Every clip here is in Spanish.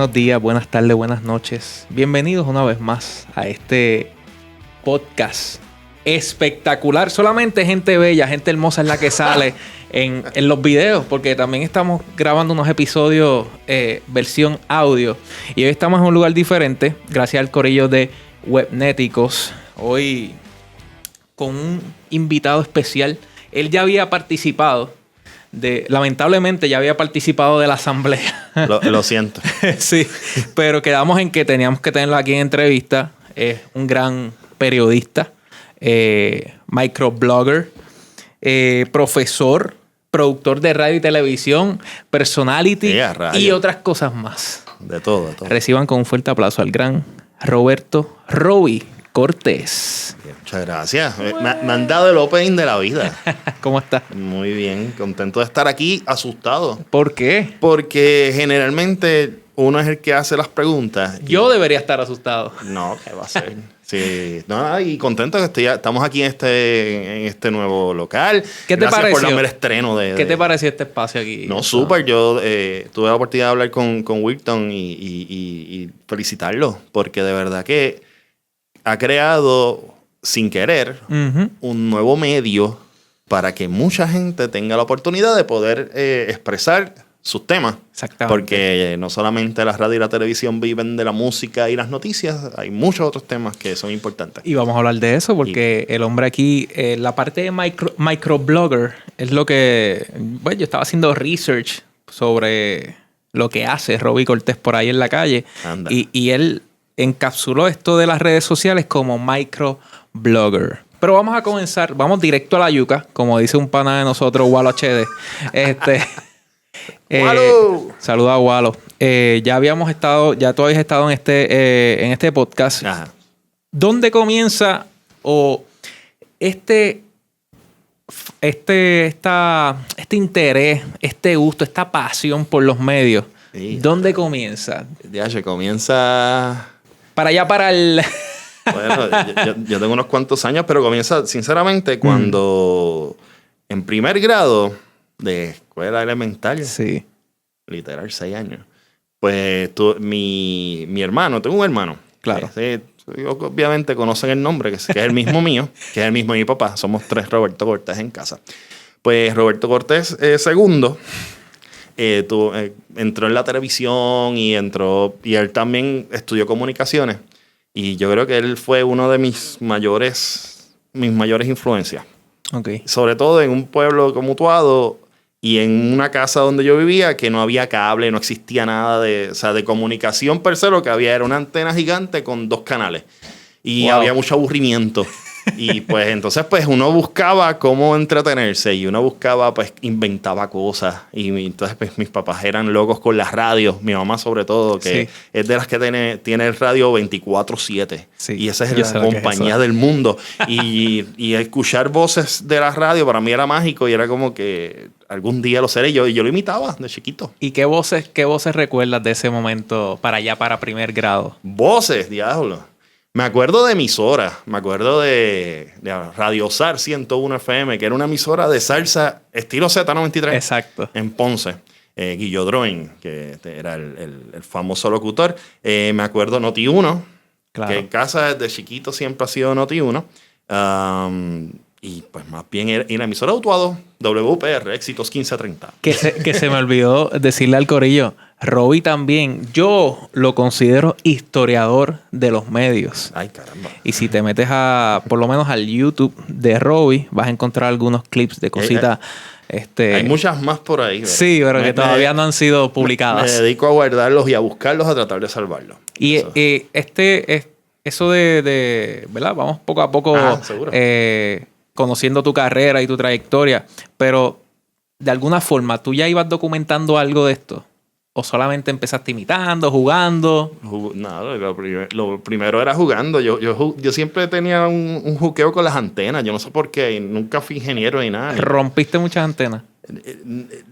Buenos días, buenas tardes, buenas noches. Bienvenidos una vez más a este podcast espectacular. Solamente gente bella, gente hermosa es la que sale en los videos, porque también estamos grabando unos episodios versión audio. Y hoy estamos en un lugar diferente, gracias al corillo de Webnéticos. Hoy con un invitado especial. Él ya había participado. Lamentablemente ya había participado de la asamblea. Lo siento. Sí, pero quedamos en que teníamos que tenerlo aquí en entrevista. Es un gran periodista, microblogger, profesor, productor de radio y televisión, personality y otras cosas más. De todo. Reciban con un fuerte aplauso al gran Roberto Roby Cortés. Muchas gracias. Me han dado el opening de la vida. ¿Cómo estás? Muy bien, contento de estar aquí, asustado. ¿Por qué? Porque generalmente uno es el que hace las preguntas. Yo debería estar asustado. No, ¿qué va a ser? Sí, no, y contento que estamos aquí en este nuevo local. ¿Qué te pareció? Por darme el estreno ¿Qué te pareció este espacio aquí? No, súper. Yo tuve la oportunidad de hablar con Wilton y felicitarlo, porque de verdad que ha creado, sin querer, un nuevo medio para que mucha gente tenga la oportunidad de poder expresar sus temas. Exactamente. Porque no solamente la radio y la televisión viven de la música y las noticias, hay muchos otros temas que son importantes. Y vamos a hablar de eso porque el hombre aquí, la parte de microblogger es lo que... Bueno, yo estaba haciendo research sobre lo que hace Roby Cortés por ahí en la calle. Anda. Y él encapsuló esto de las redes sociales como microblogger. Pero vamos a comenzar, vamos directo a la yuca, como dice un pana de nosotros, Walo HD. ¡Walo! Saluda a Walo. Ya tú habías estado en este podcast. Ajá. ¿Dónde comienza este interés, este gusto, esta pasión por los medios? Sí, ¿Dónde comienza? Ya se comienza... Para allá, para el... Bueno, yo tengo unos cuantos años, pero comienza, sinceramente, cuando en primer grado de escuela elemental, sí, literal 6 años, pues mi hermano, tengo un hermano. Claro. Obviamente conocen el nombre, que es el mismo mío, que es el mismo de mi papá. Somos 3 Roberto Cortés en casa. Pues Roberto Cortés II entró en la televisión y él también estudió comunicaciones. Y yo creo que él fue uno de mis mayores influencias. Okay. Sobre todo en un pueblo como Utuado y en una casa donde yo vivía que no había cable, no existía nada de comunicación per se. Lo que había era una antena gigante con 2 canales. Y había mucho aburrimiento. Y pues entonces pues uno buscaba cómo entretenerse y uno buscaba, pues inventaba cosas. Y entonces pues mis papás eran locos con las radios. Mi mamá sobre todo, que es de las que tiene el radio 24/7. Sí, y esa es la compañía del mundo. Y escuchar voces de la radio para mí era mágico y era como que algún día lo seré yo. Y yo lo imitaba de chiquito. ¿Y qué voces recuerdas de ese momento para primer grado? Voces, diablo. Me acuerdo de emisoras. Me acuerdo de Radio Zar 101 FM, que era una emisora de salsa estilo Z93. Exacto. En Ponce. Guillo Droin, que era el famoso locutor. Me acuerdo Noti1, claro, que en casa desde chiquito siempre ha sido Noti1. Y pues más bien era la emisora de Utuado, WPR, Éxitos 1530. Que se me olvidó decirle al corillo, Roby también, yo lo considero historiador de los medios. Ay, caramba. Y si te metes por lo menos al YouTube de Roby, vas a encontrar algunos clips de cositas. Hay muchas más por ahí, ¿verdad? Sí, pero que todavía no han sido publicadas. Me dedico a guardarlos y a buscarlos, a tratar de salvarlos. Y eso de ¿verdad? Vamos poco a poco conociendo tu carrera y tu trayectoria, pero de alguna forma, ¿tú ya ibas documentando algo de esto? ¿O solamente empezaste imitando, jugando? Nada, lo primero era jugando. Yo siempre tenía un juqueo con las antenas. Yo no sé por qué. Nunca fui ingeniero ni nada. ¿Rompiste muchas antenas?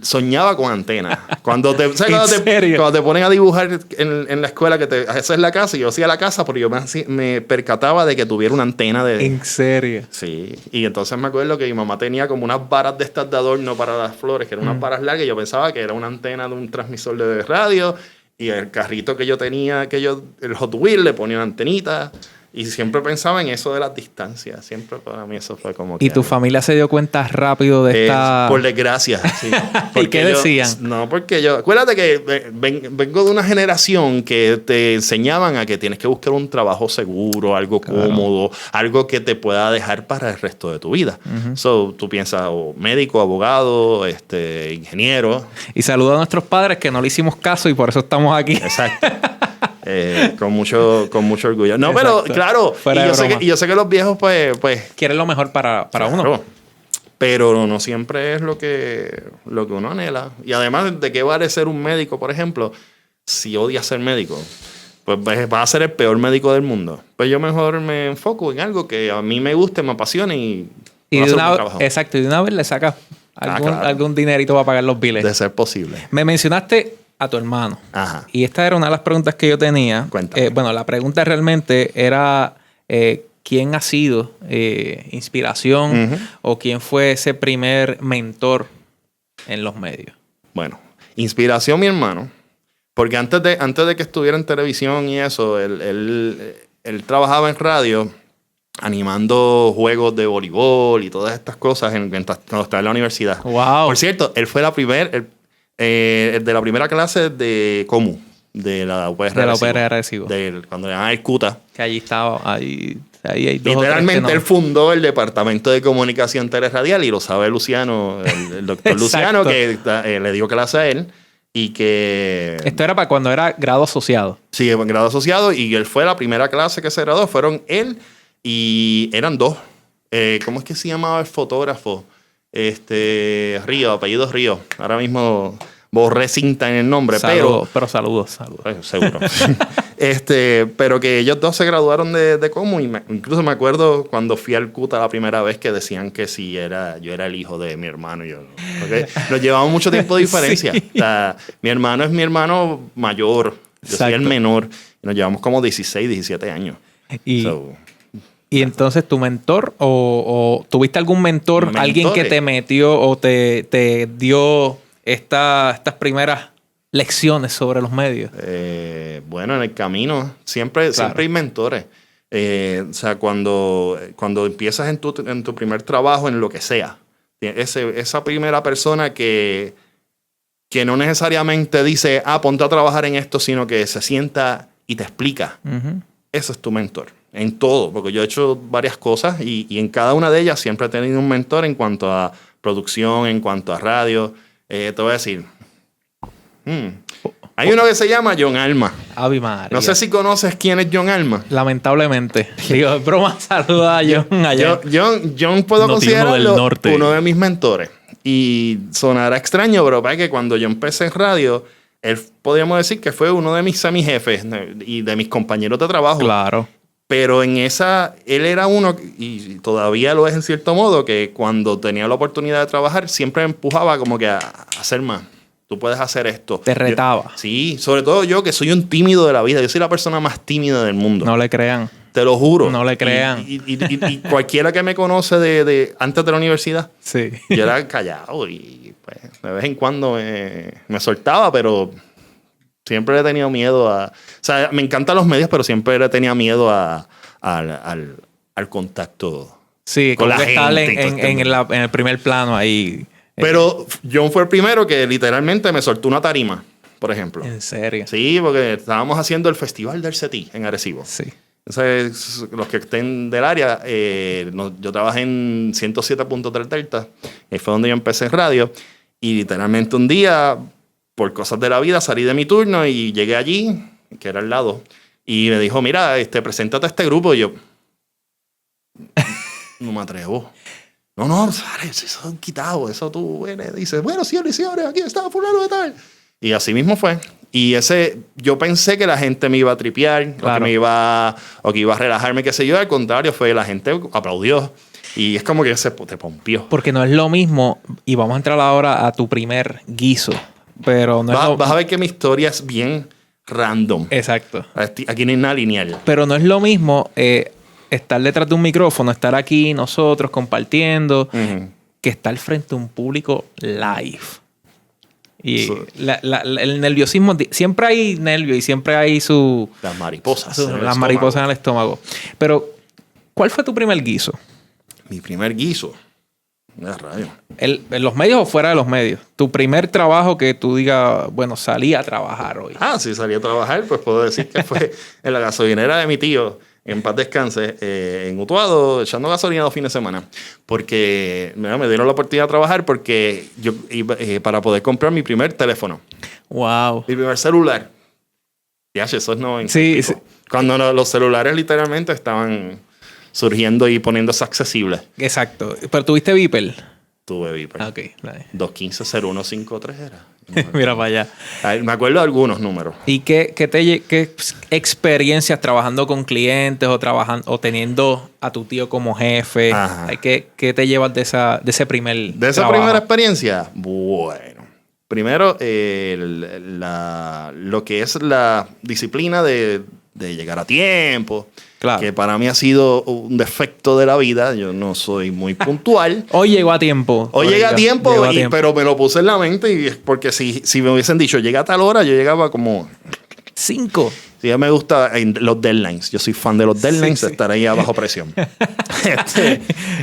Soñaba con antenas. Cuando te ponen a dibujar en la escuela, esa es la casa, y yo hacía la casa, pero yo me percataba de que tuviera una antena de... ¿En serio? Sí. Y entonces me acuerdo que mi mamá tenía como unas varas de estas de adorno para las flores, que eran unas varas largas, y yo pensaba que era una antena de un transmisor de radio. Y el carrito que yo tenía, el Hot Wheels, le ponía una antenita. Y siempre pensaba en eso de las distancias. Siempre para mí eso fue como que... ¿Y tu familia se dio cuenta rápido de esta...? Por desgracia, sí. ¿Y qué decían? No, porque yo... Acuérdate que vengo de una generación que te enseñaban a que tienes que buscar un trabajo seguro, algo cómodo, algo que te pueda dejar para el resto de tu vida. So, tú piensas médico, abogado, ingeniero. Y saludo a nuestros padres que no le hicimos caso y por eso estamos aquí. Exacto. Con mucho orgullo. No, Exacto. pero claro, y yo sé que los viejos pues quieren lo mejor para uno. Pero no siempre es lo que uno anhela. Y además, ¿de qué vale ser un médico, por ejemplo? Si odias ser médico, pues vas a ser el peor médico del mundo. Pues yo mejor me enfoco en algo que a mí me guste, me apasione y de una vez le sacas algún dinerito para pagar los biles. De ser posible. Me mencionaste a tu hermano. Ajá. Y esta era una de las preguntas que yo tenía. Cuéntame. Bueno, la pregunta realmente era ¿quién ha sido inspiración o quién fue ese primer mentor en los medios? Bueno, inspiración mi hermano. Porque antes de que estuviera en televisión y eso, él trabajaba en radio animando juegos de voleibol y todas estas cosas cuando estaba en la universidad. Wow. Por cierto, él fue de la primera clase de COMU, de la UPR de la UPR Arecibo. Cuando le llaman el CUTA. Que allí estaba, ahí hay dos. Literalmente él fundó el departamento de comunicación teleradial y lo sabe Luciano, el doctor Luciano, que le dio clase a él y que... Esto era para cuando era grado asociado. Sí, grado asociado, y él fue la primera clase que se graduó. Fueron él y eran dos. ¿Cómo es que se llamaba el fotógrafo? Río, apellido Río. Ahora mismo borré cinta en el nombre, pero saludos. Seguro. Pero que ellos dos se graduaron de COMU y incluso me acuerdo cuando fui al CUTA la primera vez que decían que sí, yo era el hijo de mi hermano. Porque nos llevamos mucho tiempo de diferencia. Sí. O sea, mi hermano es mi hermano mayor. Yo soy el menor. Y nos llevamos como 16, 17 años. Y entonces tu mentor o tuviste algún mentor, alguien que te metió o te dio estas primeras lecciones sobre los medios. Bueno, en el camino siempre hay mentores. O sea, cuando empiezas en tu primer trabajo, en lo que sea, esa primera persona que no necesariamente dice, ponte a trabajar en esto, sino que se sienta y te explica. Eso es tu mentor. En todo, porque yo he hecho varias cosas y en cada una de ellas siempre he tenido un mentor en cuanto a producción, en cuanto a radio. Te voy a decir, hay uno que se llama John Alma. Ave María. No sé si conoces quién es John Alma. Lamentablemente. Digo, es broma, saluda a John allá. John puedo considerarlo uno de mis mentores. Y sonará extraño, pero para que cuando yo empecé en radio, él podríamos decir que fue uno de mis semijefes y de mis compañeros de trabajo. Claro. Pero él era uno, y todavía lo es en cierto modo, que cuando tenía la oportunidad de trabajar, siempre me empujaba como que a hacer más. Tú puedes hacer esto. Te retaba. Sí, sobre todo yo, que soy un tímido de la vida. Yo soy la persona más tímida del mundo. No le crean. Te lo juro. No le crean. Y cualquiera que me conoce antes de la universidad, sí. Yo era callado y pues, de vez en cuando me soltaba, pero... Siempre he tenido miedo O sea, me encantan los medios, pero siempre he tenido miedo al contacto. Sí, con la gente. En el primer plano ahí. Pero John fue el primero que literalmente me soltó una tarima, por ejemplo. ¿En serio? Sí, porque estábamos haciendo el Festival del CETI en Arecibo. Sí. Entonces, los que estén del área, yo trabajé en 107.3 Delta. Fue donde yo empecé en radio. Y literalmente un día... Por cosas de la vida, salí de mi turno y llegué allí, que era al lado, y me dijo, mira, preséntate a este grupo. Y yo, no me atrevo. No, sale, eso es quitado, eso tú dices, bueno, señores, aquí está fulano de tal. Y así mismo fue. Y yo pensé que la gente me iba a tripear, claro, o que iba a relajarme, qué sé yo. Al contrario, la gente aplaudió. Y es como que te pompió. Porque no es lo mismo, y vamos a entrar ahora a tu primer guiso. Pero no vas a ver que mi historia es bien random. Exacto. Aquí no hay nada lineal. Pero no es lo mismo estar detrás de un micrófono, estar aquí nosotros compartiendo, que estar frente a un público live. Y el nerviosismo, siempre hay nervio y siempre hay las mariposas. Las mariposas en el estómago. Pero, ¿cuál fue tu primer guiso? Mi primer guiso. Rayo. ¿En los medios o fuera de los medios? Tu primer trabajo que tú digas, bueno, salí a trabajar hoy. Sí, salí a trabajar, pues puedo decir que fue en la gasolinera de mi tío, en paz descanse, en Utuado, echando gasolina los fines de semana. Porque me dieron la oportunidad de trabajar porque yo iba para poder comprar mi primer teléfono. Wow. Mi primer celular. Ya, eso es 90. Sí. Cuando los celulares literalmente estaban surgiendo y poniéndose accesibles. Exacto. ¿Pero tuviste Viper? Tuve Viper. Ok. 215-0153 era. Mira para allá. Me acuerdo de algunos números. ¿Y qué experiencias trabajando con clientes o teniendo a tu tío como jefe? ¿Qué te llevas de ese primer De esa trabajo? primera experiencia, bueno. Primero, lo que es la disciplina de llegar a tiempo. Claro. Que para mí ha sido un defecto de la vida. Yo no soy muy puntual. Hoy llegó a tiempo. Hoy llega a tiempo, pero me lo puse en la mente. Y es porque si me hubiesen dicho, llega a tal hora, yo llegaba como 5. Sí, a mí me gustan los deadlines. Yo soy fan de los deadlines, estar ahí bajo presión.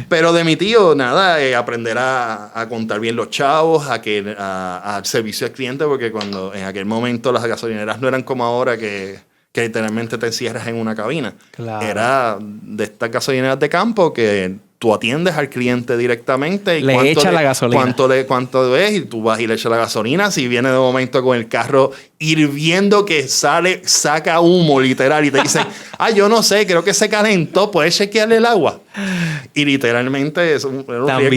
Pero de mi tío, nada, aprender a contar bien los chavos, al servicio al cliente, porque cuando en aquel momento las gasolineras no eran como ahora que literalmente te encierras en una cabina. Claro. Era de estas gasolineras de campo que tú atiendes al cliente directamente. Y le echa la gasolina. Cuánto es y tú vas y le echas la gasolina. Si viene de momento con el carro hirviendo que saca humo literal y te dicen, yo no sé, creo que se calentó, puedes chequearle el agua. Y literalmente eso era un también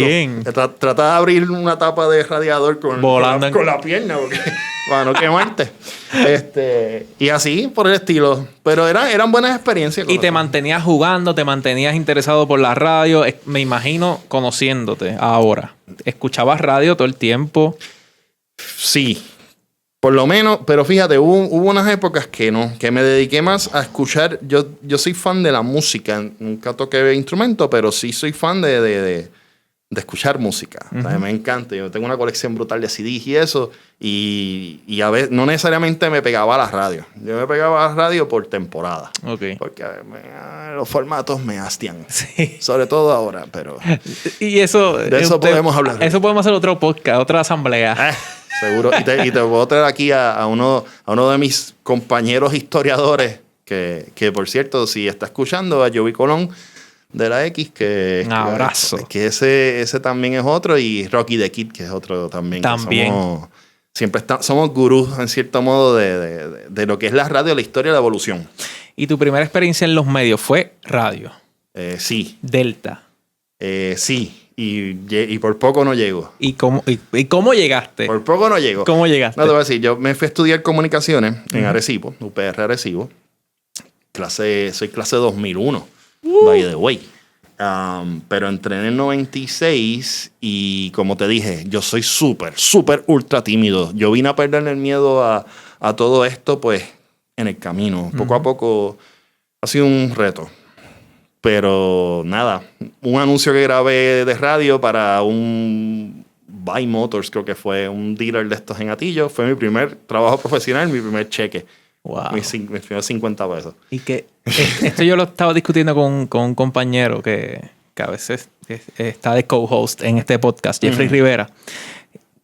riesgo. Trata de abrir una tapa de radiador con la pierna porque para no quemarte. Y así por el estilo. Pero eran buenas experiencias. Y te mantenías jugando, te mantenías interesado por la radio. Me imagino conociéndote ahora. ¿Escuchabas radio todo el tiempo? Sí. Por lo menos, pero fíjate, hubo unas épocas que me dediqué más a escuchar. Yo soy fan de la música. Nunca toqué instrumento, pero sí soy fan de escuchar música. Uh-huh. O sea, me encanta. Yo tengo una colección brutal de CDs y eso. Y a veces no necesariamente me pegaba a la radio. Yo me pegaba a la radio por temporada. Okay. Porque los formatos me hastian. Sí. Sobre todo ahora, pero... Y eso... De eso podemos hablar. Eso podemos hacer otro podcast, otra asamblea. Seguro. Y te puedo traer aquí a uno de mis compañeros historiadores que por cierto, si está escuchando, a Joey Colón de la X, un abrazo. Que ese también es otro, y Rocky the Kid, que es otro también. Somos gurús, en cierto modo, de lo que es la radio, la historia y la evolución. ¿Y tu primera experiencia en los medios fue radio? Sí. Delta. Sí. Y por poco no llego. ¿Y cómo llegaste? Por poco no llego. ¿Cómo llegaste? No te voy a decir, yo me fui a estudiar comunicaciones en Arecibo, UPR Arecibo. Soy clase 2001, by the way. Pero entré en el 96 y como te dije, yo soy súper ultra tímido. Yo vine a perder el miedo a todo esto, pues, en el camino. Poco a poco ha sido un reto. Pero nada, un anuncio que grabé de radio para un Buy Motors, creo que fue un dealer de estos en Atillo. Fue mi primer trabajo profesional, mi primer cheque. Wow. Mis primeros 50 pesos. Y que esto yo lo estaba discutiendo con un compañero que a veces está de co-host en este podcast, Jeffrey Rivera.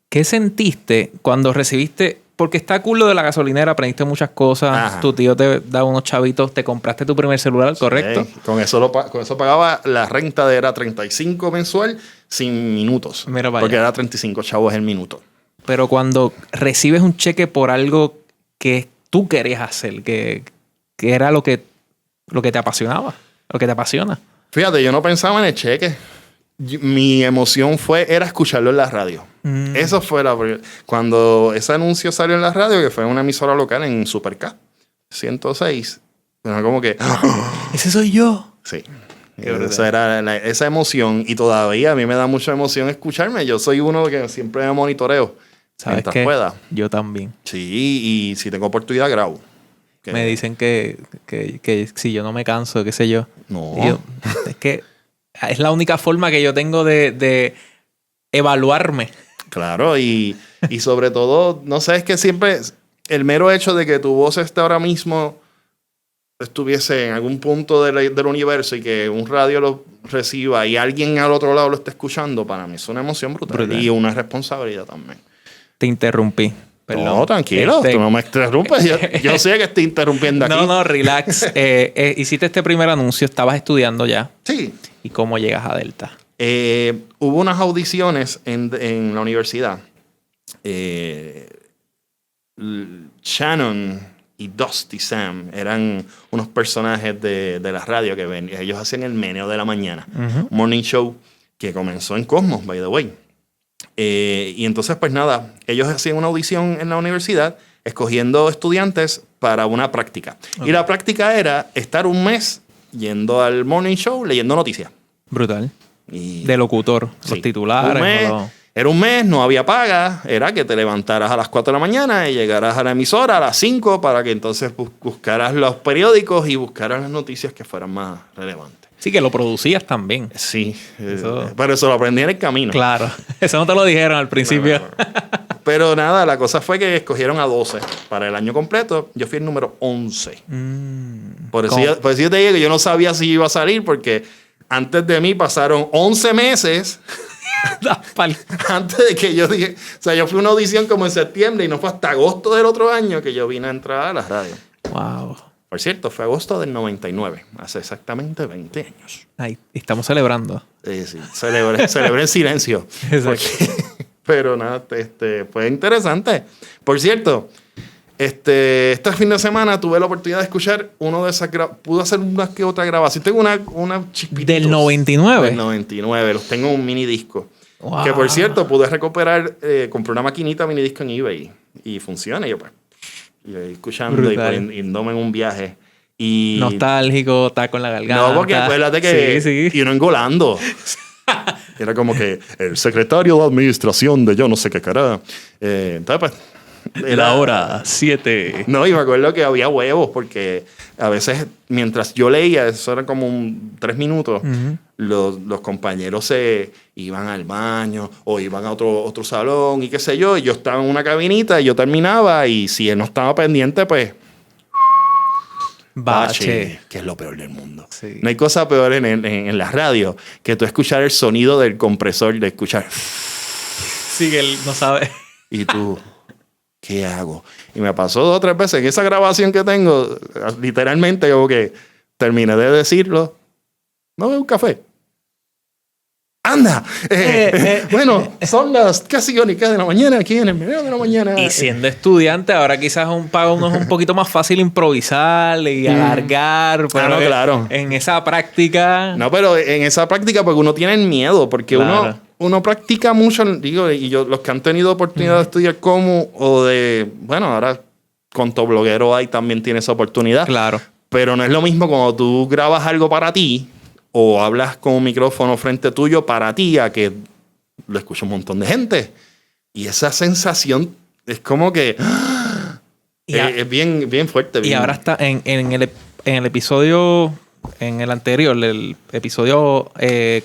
¿Qué sentiste cuando recibiste? Porque está cool lo de la gasolinera, aprendiste muchas cosas. Ajá. Tu tío te da unos chavitos, te compraste tu primer celular, ¿correcto? Sí. Con eso pagaba la renta era 35 mensual sin minutos. Mira, porque era 35 chavos el minuto. Pero cuando recibes un cheque por algo que tú querías hacer, que era lo que te apasionaba, lo que te apasiona. Fíjate, yo no pensaba en el cheque. Mi emoción era escucharlo en la radio. Eso fue cuando ese anuncio salió en la radio, que fue en una emisora local en Super K 106. Como que... ¡Ese soy yo! Sí. Esa era esa emoción. Y todavía a mí me da mucha emoción escucharme. Yo soy uno que siempre me monitoreo. ¿Sabes qué? Pueda. Yo también. Sí, y si tengo oportunidad, grabo. Me dicen que si yo no me canso, qué sé yo. No. Es que es la única forma que yo tengo de evaluarme. Claro, y Y sobre todo, no sé, es que siempre el mero hecho de que tu voz esté ahora mismo estuviese en algún punto del universo y que un radio lo reciba y alguien al otro lado lo esté escuchando, para mí es una emoción brutal. Y una responsabilidad también. Te interrumpí. Perdón. No, tranquilo, tú no me interrumpes. Yo sé que estoy interrumpiendo aquí. No, relax. Hiciste este primer anuncio, estabas estudiando ya. Sí. ¿Y cómo llegas a Delta? Hubo unas audiciones en la universidad. Shannon y Dusty Sam eran unos personajes de la radio que ven. Ellos hacían el meneo de la mañana. Un morning show que comenzó en Cosmos, by the way. Y entonces, pues nada, ellos hacían una audición en la universidad escogiendo estudiantes para una práctica. Okay. Y la práctica era estar un mes yendo al morning show leyendo noticias. Brutal. De locutor, sí. Los titulares. Era un mes, no había paga. Era que te levantaras a las 4 de la mañana y llegaras a la emisora a las 5 para que entonces buscaras los periódicos y buscaras las noticias que fueran más relevantes. Sí, que lo producías también. Sí, pero eso lo aprendí en el camino. Claro, eso no te lo dijeron al principio. No. Pero nada, la cosa fue que escogieron a 12 para el año completo. Yo fui el número 11. Por eso yo te digo que yo no sabía si iba a salir porque antes de mí pasaron 11 meses antes de que yo dije... O sea, yo fui a una audición como en septiembre y no fue hasta agosto del otro año que yo vine a entrar a la radio. Wow. Por cierto, fue agosto del 99, hace exactamente 20 años. Ay, estamos celebrando. Sí, celebré en silencio. Pero nada, fue interesante. Por cierto, este fin de semana tuve la oportunidad de escuchar uno de esas pude hacer una que otra grabación. Tengo una chispita. ¿Del 99? Del 99, los tengo en un mini disco. Wow. Que por cierto, pude recuperar, compré una maquinita mini disco en eBay y funciona. Y yo pues... Y escuchando brutal. Y yéndome en un viaje. Y nostálgico, taco en la garganta. No, porque acuérdate que... Sí. Y uno engolando. Era como que el secretario de administración de yo no sé qué cara. Entonces, pues... Era la hora 7. No, y me acuerdo que había huevos porque a veces mientras yo leía, eso era como 3 minutos, los compañeros se iban al baño o iban a otro salón y qué sé yo. Y yo estaba en una cabinita y yo terminaba y si él no estaba pendiente, pues... Bache, que es lo peor del mundo. Sí. No hay cosa peor en la radio que tú escuchar el sonido del compresor, de escuchar... Sí, que él no sabe. Y tú... ¿Qué hago? Y me pasó 2 o 3 veces en esa grabación que tengo, literalmente como que terminé de decirlo. No veo un café. ¡Anda! Bueno, son las casi icónicas de la mañana aquí en el medio de la mañana. Y siendo estudiante, ahora quizás para uno es un poquito más fácil improvisar y alargar. Pero no, claro. En esa práctica... No, pero en esa práctica porque uno tiene miedo, porque claro. Uno practica mucho, digo, y yo, los que han tenido oportunidad de estudiar como o de, bueno, ahora con tu bloguero ahí también tienes esa oportunidad. Claro. Pero no es lo mismo cuando tú grabas algo para ti o hablas con un micrófono frente tuyo para ti a que lo escucha un montón de gente. Y esa sensación es como que es bien, bien fuerte. Bien. Y ahora está en el episodio... En el anterior, el episodio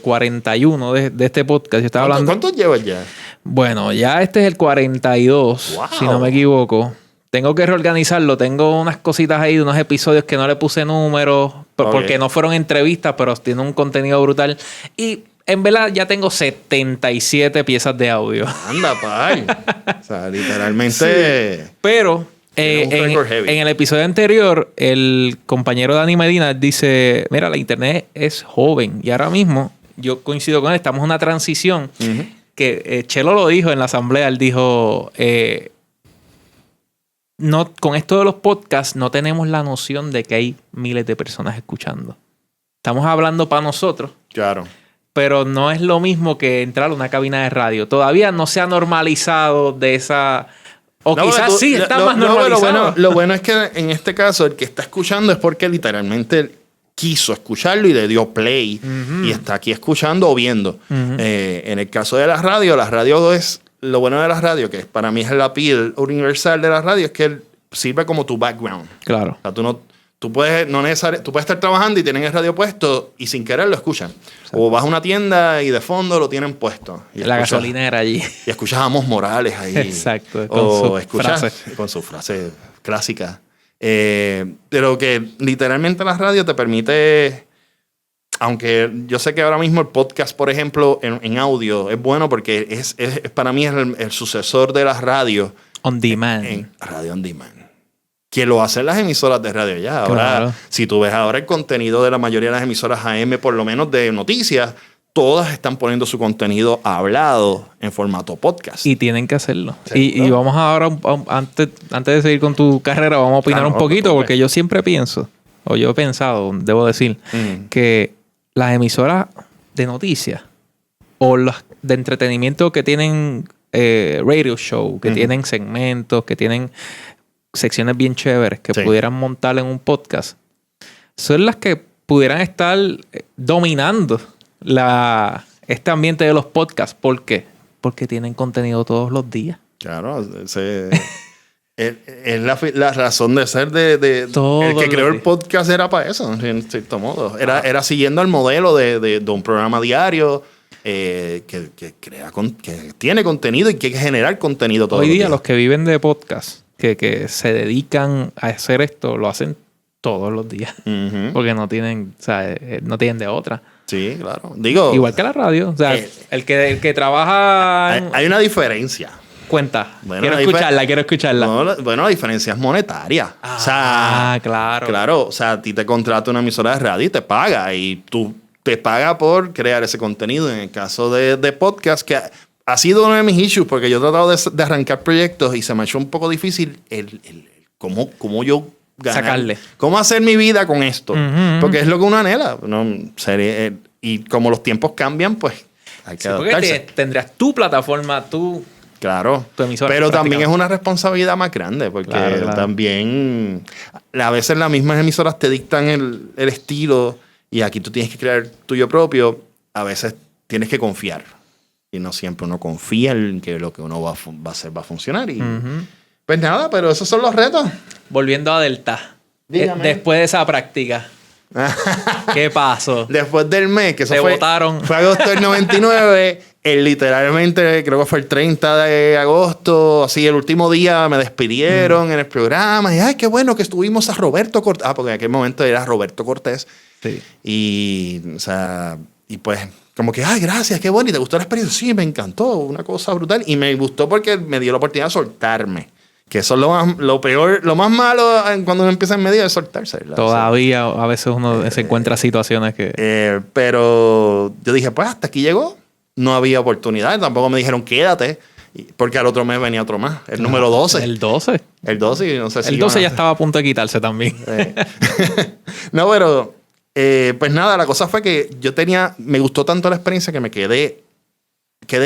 41 de este podcast, yo estaba hablando... ¿Cuántos llevas ya? Bueno, ya este es el 42, wow. Si no me equivoco. Tengo que reorganizarlo. Tengo unas cositas ahí de unos episodios que no le puse números porque no fueron entrevistas, pero tiene un contenido brutal. Y en verdad ya tengo 77 piezas de audio. Anda, pay. O sea, literalmente... Sí. Pero... en el episodio anterior, el compañero Dani Medina dice, mira, la internet es joven. Y ahora mismo, yo coincido con él, estamos en una transición que Chelo lo dijo en la asamblea. Él dijo, no, con esto de los podcasts no tenemos la noción de que hay miles de personas escuchando. Estamos hablando para nosotros. Claro. Pero no es lo mismo que entrar a una cabina de radio. Todavía no se ha normalizado de esa... O no, quizás sí está más normalizado. Lo bueno es que en este caso el que está escuchando es porque literalmente quiso escucharlo y le dio play y está aquí escuchando o viendo. En el caso de la radio es... Lo bueno de la radio, que para mí es el appeal universal de la radio, es que sirve como tu background. Claro. O sea, tú puedes estar trabajando y tienen el radio puesto y sin querer lo escuchan. O vas a una tienda y de fondo lo tienen puesto. Y la gasolinera allí. Y escuchas a Amos Morales ahí. Exacto. Con su frase clásica. Pero que literalmente la radio te permite... Aunque yo sé que ahora mismo el podcast, por ejemplo, en audio es bueno porque es para mí es el sucesor de las radios. On demand. En radio on demand. Que lo hacen las emisoras de radio ya. Ahora, claro. Si tú ves ahora el contenido de la mayoría de las emisoras AM, por lo menos de noticias, todas están poniendo su contenido hablado en formato podcast. Y tienen que hacerlo. Y vamos ahora, antes de seguir con tu carrera, vamos a opinar un poquito, porque yo siempre pienso, o yo he pensado, debo decir, que las emisoras de noticias o las de entretenimiento que tienen radio show, que tienen segmentos, que tienen secciones bien chéveres que pudieran montar en un podcast, son las que pudieran estar dominando este ambiente de los podcasts. ¿Por qué? Porque tienen contenido todos los días. Claro, es la razón de ser de el que creó el podcast era para eso, en cierto modo. Era siguiendo el modelo de un programa diario que tiene contenido y que hay que generar contenido todo el día. Hoy día los que viven de podcast, que se dedican a hacer esto, lo hacen todos los días. Porque no tienen, o sea, no tienen de otra. Sí, claro. Digo, igual que la radio. O sea, el que trabaja... Hay una diferencia. Cuenta. Bueno, quiero escucharla. No, bueno, la diferencia es monetaria. Claro. Claro, o sea, a ti te contrata una emisora de radio y te paga. Y tú te paga por crear ese contenido. En el caso de podcast, que ha sido uno de mis issues, porque yo he tratado de arrancar proyectos y se me ha hecho un poco difícil cómo yo ganar. Sacarle. ¿Cómo hacer mi vida con esto? Porque es lo que uno anhela. Y como los tiempos cambian, pues hay que adaptarse. Porque tendrás tu plataforma, Claro, pero también es una responsabilidad más grande porque también a veces las mismas emisoras te dictan el estilo y aquí tú tienes que crear tuyo propio. A veces tienes que confiar y no siempre uno confía en que lo que uno va a hacer va a funcionar. Y pues nada, pero esos son los retos. Volviendo a Delta, después de esa práctica, ¿qué pasó? Después del mes, que eso votaron. Fue agosto del 99. Literalmente, creo que fue el 30 de agosto, así el último día me despidieron en el programa. Y ay, qué bueno que estuvimos a Roberto Cortés. Porque en aquel momento era Roberto Cortés. Sí. Y, o sea, y pues, como que, ay, gracias, qué bueno. ¿Y te gustó la experiencia? Sí, me encantó, una cosa brutal. Y me gustó porque me dio la oportunidad de soltarme. Que eso es lo peor, lo más malo cuando uno empieza en medio es soltarse, ¿verdad? Todavía a veces uno se encuentra situaciones que... pero yo dije, pues hasta aquí llegó. No había oportunidad. Tampoco me dijeron quédate. Porque al otro mes venía otro más. El número 12. El 12. El 12. No sé si el 12 ya estaba a punto de quitarse también. No, pero... pues nada, la cosa fue que me gustó tanto la experiencia que me quedé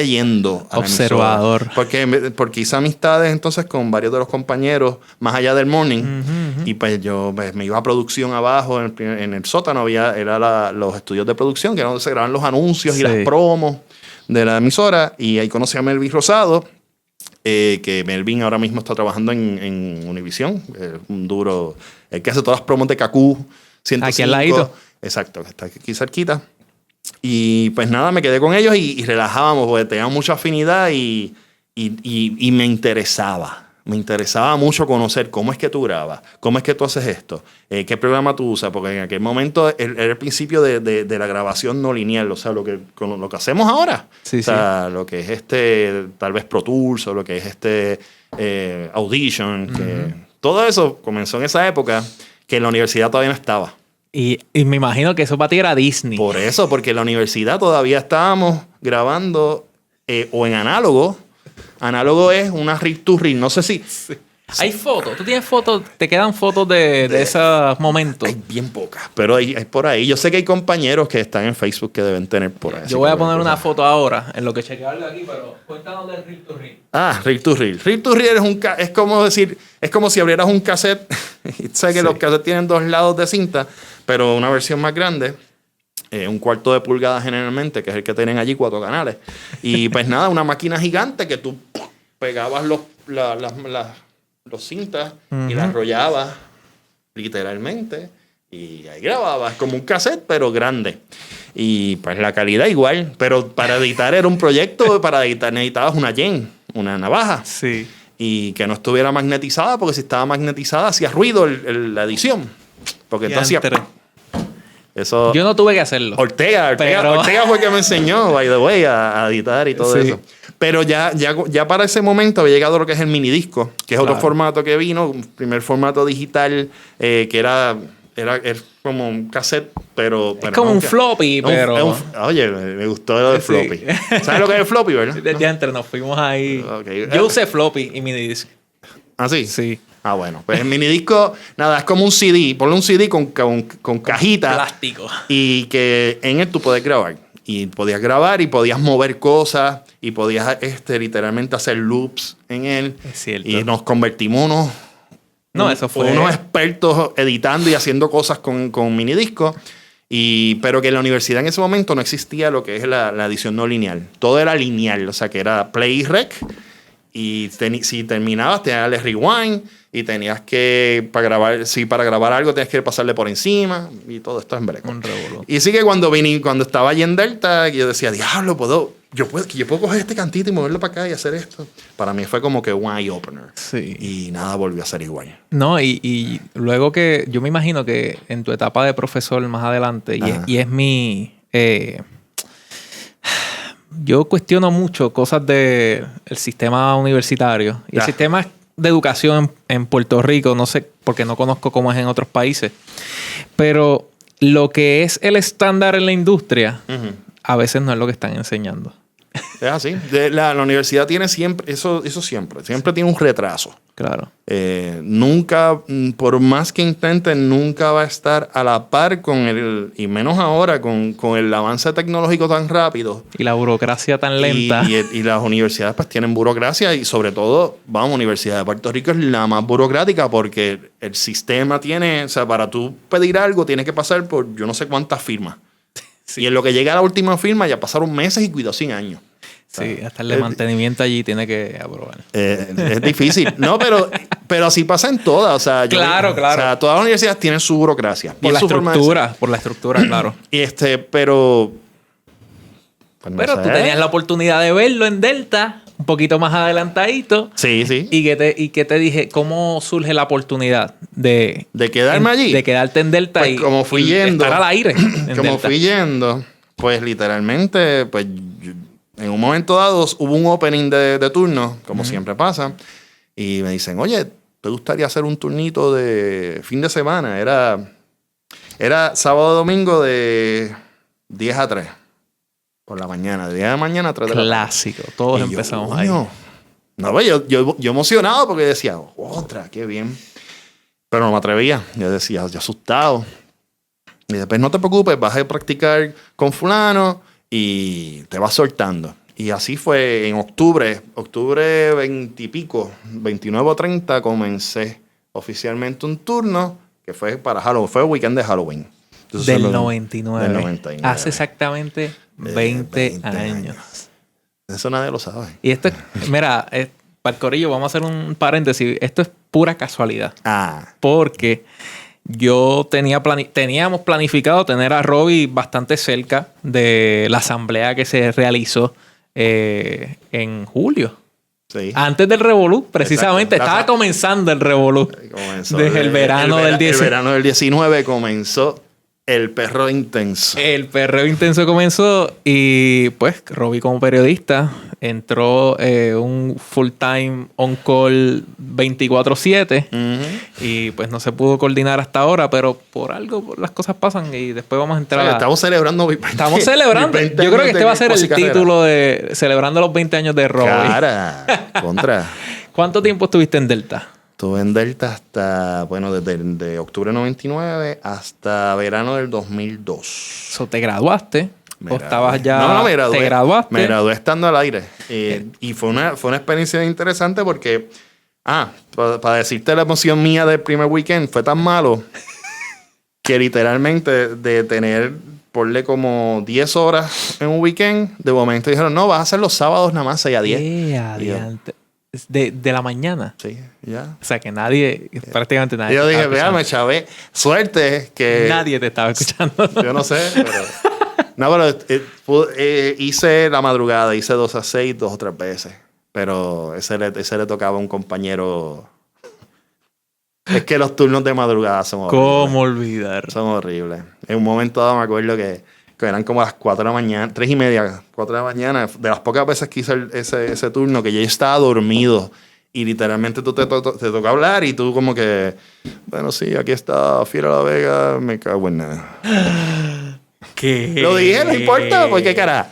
yendo a observador. Porque hice amistades entonces con varios de los compañeros más allá del morning. Y pues yo me iba a producción abajo en el sótano. Los estudios de producción, que era donde se graban los anuncios y las promos de la emisora. Y ahí conocí a Melvin Rosado, que Melvin ahora mismo está trabajando en Univision. Un duro, el que hace todas las promos de Kaku 105. Aquí al ladito. Exacto, que está aquí cerquita. Y pues nada, me quedé con ellos y relajábamos porque teníamos mucha afinidad y me interesaba. Me interesaba mucho conocer cómo es que tú grabas, cómo es que tú haces esto, qué programa tú usas, porque en aquel momento era el principio de la grabación no lineal, o sea, lo que hacemos ahora. Sí, o sea, lo que es tal vez Pro Tools o lo que es Audition. Todo eso comenzó en esa época que en la universidad todavía no estaba. Y me imagino que eso para ti era Disney. Por eso, porque en la universidad todavía estábamos grabando o en análogo. Análogo es una reel to reel. No sé si... Sí. Hay fotos. ¿Tú tienes fotos? ¿Te quedan fotos de esos momentos? Hay bien pocas, pero hay por ahí. Yo sé que hay compañeros que están en Facebook que deben tener por ahí. Yo voy a poner una foto ahora, en lo que chequeo algo aquí, pero cuéntanos del reel to reel. Reel to reel. Reel to reel es como decir... Es como si abrieras un cassette. Sé que los cassettes tienen 2 lados de cinta, pero una versión más grande. 1/4 de pulgada generalmente, que es el que tienen allí 4 canales. Y pues nada, una máquina gigante que tú pegabas los cintas y las enrollabas literalmente. Y ahí grababa, es como un cassette, pero grande. Y pues la calidad igual. Pero para editar era un proyecto, para editar necesitabas una yen, una navaja. Sí. Y que no estuviera magnetizada, porque si estaba magnetizada hacía ruido la edición. Porque entonces hacía... Eso, yo no tuve que hacerlo. Ortega fue el que me enseñó, by the way, a editar y todo eso. Pero ya para ese momento había llegado lo que es el minidisco, que es otro formato que vino, un primer formato digital que era como un cassette, pero... Es como un floppy, pero... Oye, me gustó lo del floppy. ¿Sabes lo que es el floppy, verdad? Ya entre nos fuimos ahí. Okay. Yo usé floppy y minidisc. ¿Ah, sí? Sí. Ah, bueno. Pues el minidisco, nada, es como un CD. Ponle un CD con cajita. Plástico. Y que en él tú puedes grabar. Y podías grabar y podías mover cosas. Y podías literalmente hacer loops en él. Es cierto. Y nos convertimos unos expertos editando y haciendo cosas con minidisco. Pero que en la universidad en ese momento no existía lo que es la edición no lineal. Todo era lineal. O sea, que era play y rec. Y si terminabas, tenías el rewind. Y tenías que, para grabar algo, tenías que pasarle por encima. Y todo esto en break. Un revolú. Y sí que cuando estaba allí en Delta, yo decía, diablo, yo puedo coger este cantito y moverlo para acá y hacer esto. Para mí fue como que un eye-opener. Sí. Y nada volvió a ser igual. No, y luego que yo me imagino que en tu etapa de profesor más adelante, y es mi... yo cuestiono mucho cosas del sistema universitario. Y el sistema de educación en Puerto Rico, no sé, porque no conozco cómo es en otros países, pero lo que es el estándar en la industria, a veces no es lo que están enseñando. Es así. La universidad tiene siempre, eso siempre tiene un retraso. Claro. Nunca, por más que intenten, nunca va a estar a la par y menos ahora, con el avance tecnológico tan rápido. Y la burocracia tan lenta. Y las universidades pues tienen burocracia y sobre todo, Universidad de Puerto Rico es la más burocrática porque el sistema tiene, o sea, para tú pedir algo tienes que pasar por yo no sé cuántas firmas. Sí. Y en lo que llega a la última firma ya pasaron meses y cuidado 100 años. Sí, hasta el de mantenimiento allí tiene que aprobar. Es difícil. No, pero así pasa en todas. O sea, claro. O sea, todas las universidades tienen su burocracia. Por la estructura, claro. Pero... Pues pero tú tenías la oportunidad de verlo en Delta, un poquito más adelantadito. Sí. Y que te dije, ¿cómo surge la oportunidad de quedarme allí? De quedarte en Delta pues como fui yendo, estar al aire. Fui yendo, pues literalmente, pues en un momento dado hubo un opening de turno, como siempre pasa, y me dicen, oye, ¿te gustaría hacer un turnito de fin de semana? Era sábado domingo de 10 a 3. Por la mañana, de 10 de la mañana a 3 de la tarde. Clásico, todos empezamos ahí. No, pues yo emocionado porque decía, otra, qué bien. Pero no me atrevía. Yo decía, yo asustado. Y después, no te preocupes, vas a practicar con fulano y te vas soltando. Y así fue en octubre 20 y pico, 29 o 30, comencé oficialmente un turno que fue para Halloween, fue el weekend de Halloween. Entonces, del 99. Hace exactamente 20 años. Eso nadie lo sabe. Y esto es, mira, para el corillo, vamos a hacer un paréntesis. Esto es pura casualidad. Porque teníamos planificado tener a Robbie bastante cerca de la asamblea que se realizó en julio. Sí. Antes del Revolú, precisamente. Exacto. Estaba comenzando el Revolú. Desde el verano del 19. El verano del 19 comenzó el perreo intenso. El perreo intenso comenzó y pues Robbie como periodista entró un full time on call 24/7 y pues no se pudo coordinar hasta ahora, pero por algo las cosas pasan y después vamos a entrar Estamos celebrando. Estamos celebrando. Yo creo que este va a ser el título de celebrando los 20 años de Robbie. Contra. ¿Cuánto tiempo estuviste en Delta? Estuve en Delta hasta, desde octubre del 99 hasta verano del 2002. So, ¿te graduaste? ¿O estabas ya...? No, me gradué. ¿Te graduaste? Me gradué estando al aire. Y fue una experiencia interesante porque... para decirte la emoción mía del primer weekend, fue tan malo que literalmente de tener, ponle como 10 horas en un weekend, de momento dijeron, no, vas a hacer los sábados nada más 6 a 10. de la mañana. Sí, ya. O sea, que prácticamente nadie. Y yo te dije, estaba vea, me escuchando. chavé. Suerte que... Nadie te estaba escuchando. Yo no sé, pero... No, pero hice la madrugada, hice 2 a 6 2 o 3 veces. Pero ese le tocaba a un compañero. Es que los turnos de madrugada son horribles. ¿Cómo olvidar? Son horribles. En un momento dado me acuerdo que eran como las 4 de la mañana, 3 y media, 4 de la mañana. De las pocas veces que hice ese turno, que yo estaba dormido. Y literalmente tú te toca hablar y tú como que... Bueno, sí, aquí está Fiera La Vega, me cago en nada. ¿Qué? Lo dije, no importa, porque cara.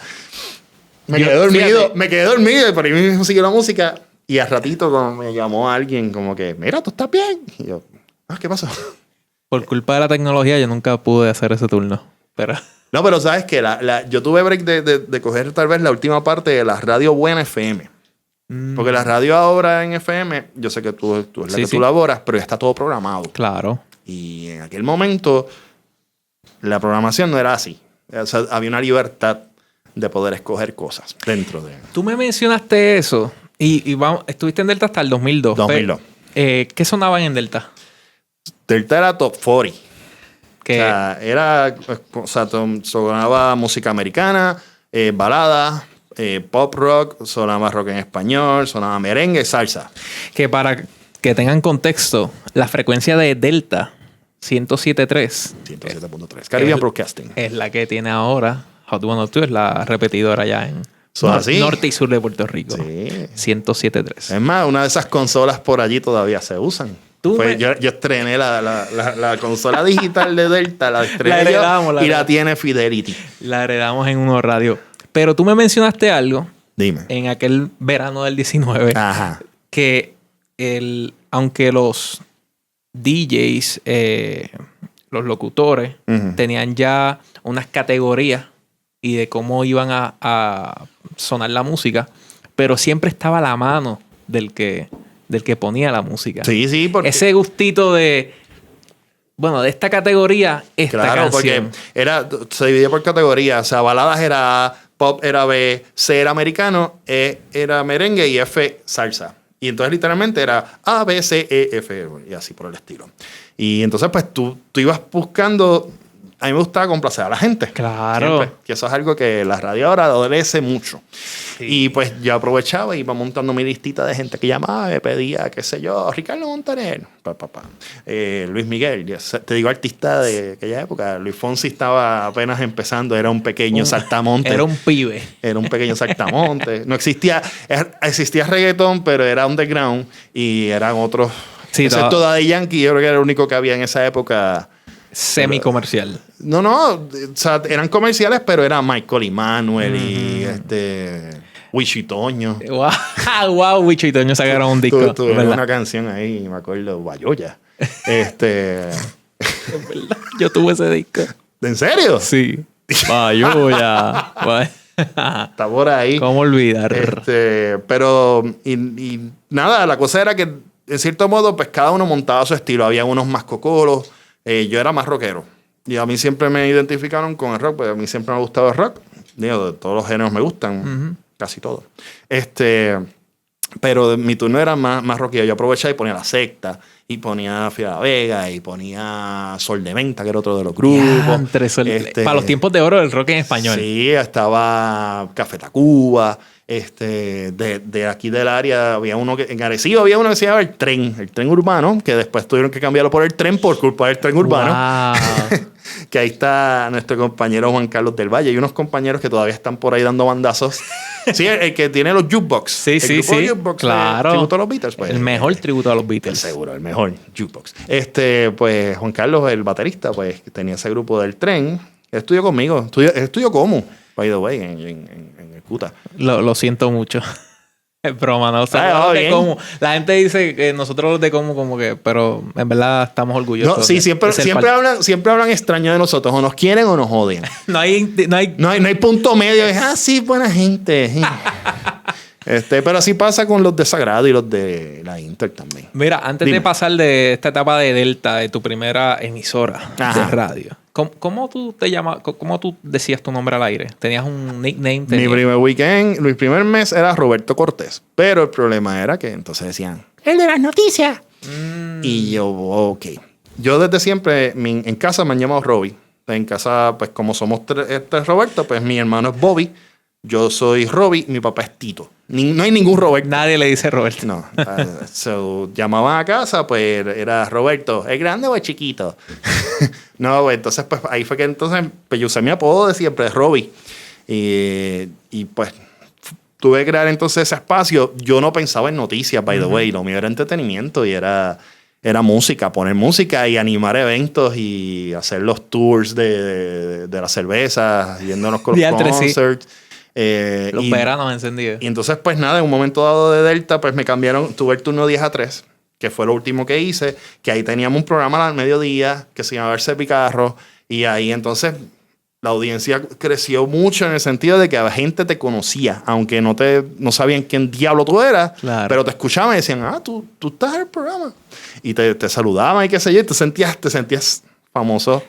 Me quedé dormido y por ahí mismo siguió la música. Y al ratito como me llamó alguien como que, mira, ¿tú estás bien? Y yo, ¿qué pasó? Por culpa de la tecnología yo nunca pude hacer ese turno. Pero... No, pero sabes que yo tuve break de coger tal vez la última parte de la radio buena FM. Porque la radio ahora en FM, yo sé que tú es la que tú laboras, pero ya está todo programado. Claro. Y en aquel momento la programación no era así. O sea, había una libertad de poder escoger cosas dentro de... Tú me mencionaste eso y estuviste en Delta hasta el 2002. 2002. ¿Qué sonaban en Delta? Delta era top 40. Que Sonaba música americana, balada, pop rock, sonaba rock en español, sonaba merengue, salsa. Que para que tengan contexto, la frecuencia de Delta 107.3 107.3. Caribbean Broadcasting. es la que tiene ahora Hot 102, es la repetidora allá en norte y sur de Puerto Rico. Sí. 107.3. Es más, una de esas consolas por allí todavía se usan. Yo estrené la consola digital de Delta, la estrené y la tiene Fidelity. La heredamos en unos radios. Pero tú me mencionaste algo. Dime. En aquel verano del 19. Ajá. Que aunque los DJs, los locutores, tenían ya unas categorías y de cómo iban a sonar la música, pero siempre estaba a la mano del que ponía la música. Sí, porque... Ese gustito de esta categoría, esta canción. Porque se dividía por categorías. O sea, baladas era A, pop era B, C era americano, E era merengue y F salsa. Y entonces literalmente era A, B, C, E, F y así por el estilo. Y entonces pues tú ibas buscando... A mí me gustaba complacer a la gente. Claro. Siempre. Que eso es algo que la radio ahora adolece mucho. Sí. Y pues yo aprovechaba y iba montando mi listita de gente que llamaba, me pedía, qué sé yo, Ricardo Montaner, Luis Miguel. Te digo artista de aquella época. Luis Fonsi estaba apenas empezando, era un pequeño saltamonte. Era un pibe. Era un pequeño saltamonte. No existía reggaetón, pero era underground y eran otros. Sí, excepto Daddy Yankee, yo creo que era el único que había en esa época. Semi-comercial. No, o sea, eran comerciales, pero era Michael Emanuel y Wichitoño. Wow, Wicho y Toño sacaron un disco. Tuve una canción ahí, me acuerdo, Bayoya. Yo tuve ese disco. ¿En serio? Sí. Bayoya. Está por ahí. ¿Cómo olvidar? Pero, y nada, la cosa era que, en cierto modo, pues cada uno montaba su estilo. Había unos más cocolos. Yo era más rockero. Y a mí siempre me identificaron con el rock, porque a mí siempre me ha gustado el rock. Digo, de todos los géneros me gustan, casi todos. Pero mi turno era más rockero. Yo aprovechaba y ponía La Secta, y ponía Fiera La Vega, y ponía Sol de Menta, que era otro de los grupos. Para los tiempos de oro del rock en español. Sí, estaba Café Tacuba. De aquí del área había uno que en Arecibo había uno que se llamaba el tren urbano, que después tuvieron que cambiarlo por el tren por culpa del tren urbano. Wow. Que ahí está nuestro compañero Juan Carlos del Valle y unos compañeros que todavía están por ahí dando bandazos. Sí, el que tiene los jukebox. Sí. Jukebox, claro. Tributo a los Beatles. Pues, el mejor tributo a los Beatles. Seguro, el mejor jukebox. Pues Juan Carlos, el baterista, pues tenía ese grupo del tren. Él estudió conmigo. Estudió como, by the way, en el CUTA. Lo siento mucho. Es broma, ¿no? O sea, la gente dice que nosotros los de como que... Pero en verdad estamos orgullosos. No, sí, siempre hablan extraño de nosotros. O nos quieren o nos odian. No hay punto medio. Sí, buena gente. Pero así pasa con los de Sagrado y los de la Inter también. Mira, antes de pasar de esta etapa de Delta, de tu primera emisora de radio, ¿Cómo tú te llamas? ¿Cómo tú decías tu nombre al aire? ¿Tenías un nickname? Mi primer mes era Roberto Cortés. Pero el problema era que entonces decían, el de las noticias. Y yo, ok. Yo desde siempre, en casa me han llamado Robbie. En casa, pues como somos tres Roberto, pues mi hermano es Bobby. Yo soy Robbie, mi papá es Tito. No hay ningún Roberto. Nadie le dice Roberto. No. Llamaban a casa, pues era Roberto, ¿es grande o es chiquito? No, pues entonces, pues ahí fue que entonces pues, yo usé mi apodo de siempre, Robbie. Y pues tuve que crear entonces ese espacio. Yo no pensaba en noticias, by the way. Lo mío era entretenimiento y era música, poner música y animar eventos y hacer los tours de las cervezas, yéndonos con los concerts. Los veranos encendidos. Y entonces, pues nada, en un momento dado de Delta, pues me cambiaron, tuve el turno 10 a 3, que fue lo último que hice, que ahí teníamos un programa al mediodía que se llamaba Verse Picarro, y ahí entonces la audiencia creció mucho en el sentido de que la gente te conocía, aunque no sabían quién diablo tú eras, claro. Pero te escuchaban y decían, tú estás en el programa. Y te saludaban y qué sé yo, y te sentías famoso.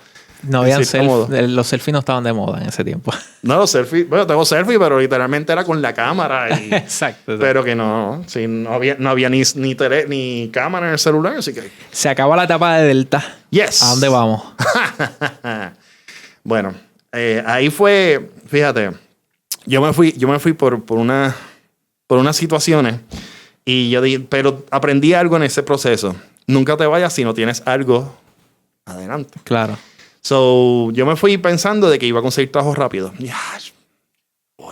No habían selfies. Los selfies no estaban de moda en ese tiempo. No, los selfies. Bueno, tengo selfies, pero literalmente era con la cámara. Exacto. Pero que no había ni cámara en el celular, así que... Se acaba la etapa de Delta. Yes. ¿A dónde vamos? Bueno, ahí fue... Fíjate, yo me fui por unas situaciones y yo dije, pero aprendí algo en ese proceso. Nunca te vayas si no tienes algo adelante. Claro. So, yo me fui pensando de que iba a conseguir trabajo rápido.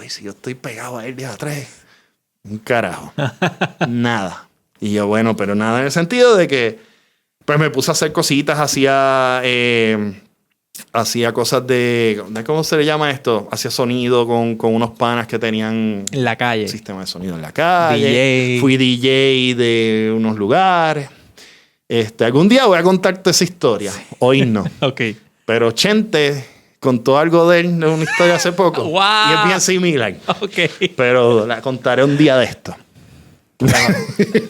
Si yo estoy pegado a él de A3, un carajo. Nada. Y yo, bueno, pero nada en el sentido de que pues me puse a hacer cositas, hacía cosas de ¿cómo se le llama esto? Hacía sonido con unos panas que tenían en la calle. Sistema de sonido en la calle. DJ. Fui DJ de unos lugares. Algún día voy a contarte esa historia. Sí. Hoy no. Ok. Pero Chente contó algo de él, de una historia hace poco. ¡Wow! Y es bien similar. Ok. Pero la contaré un día de esto.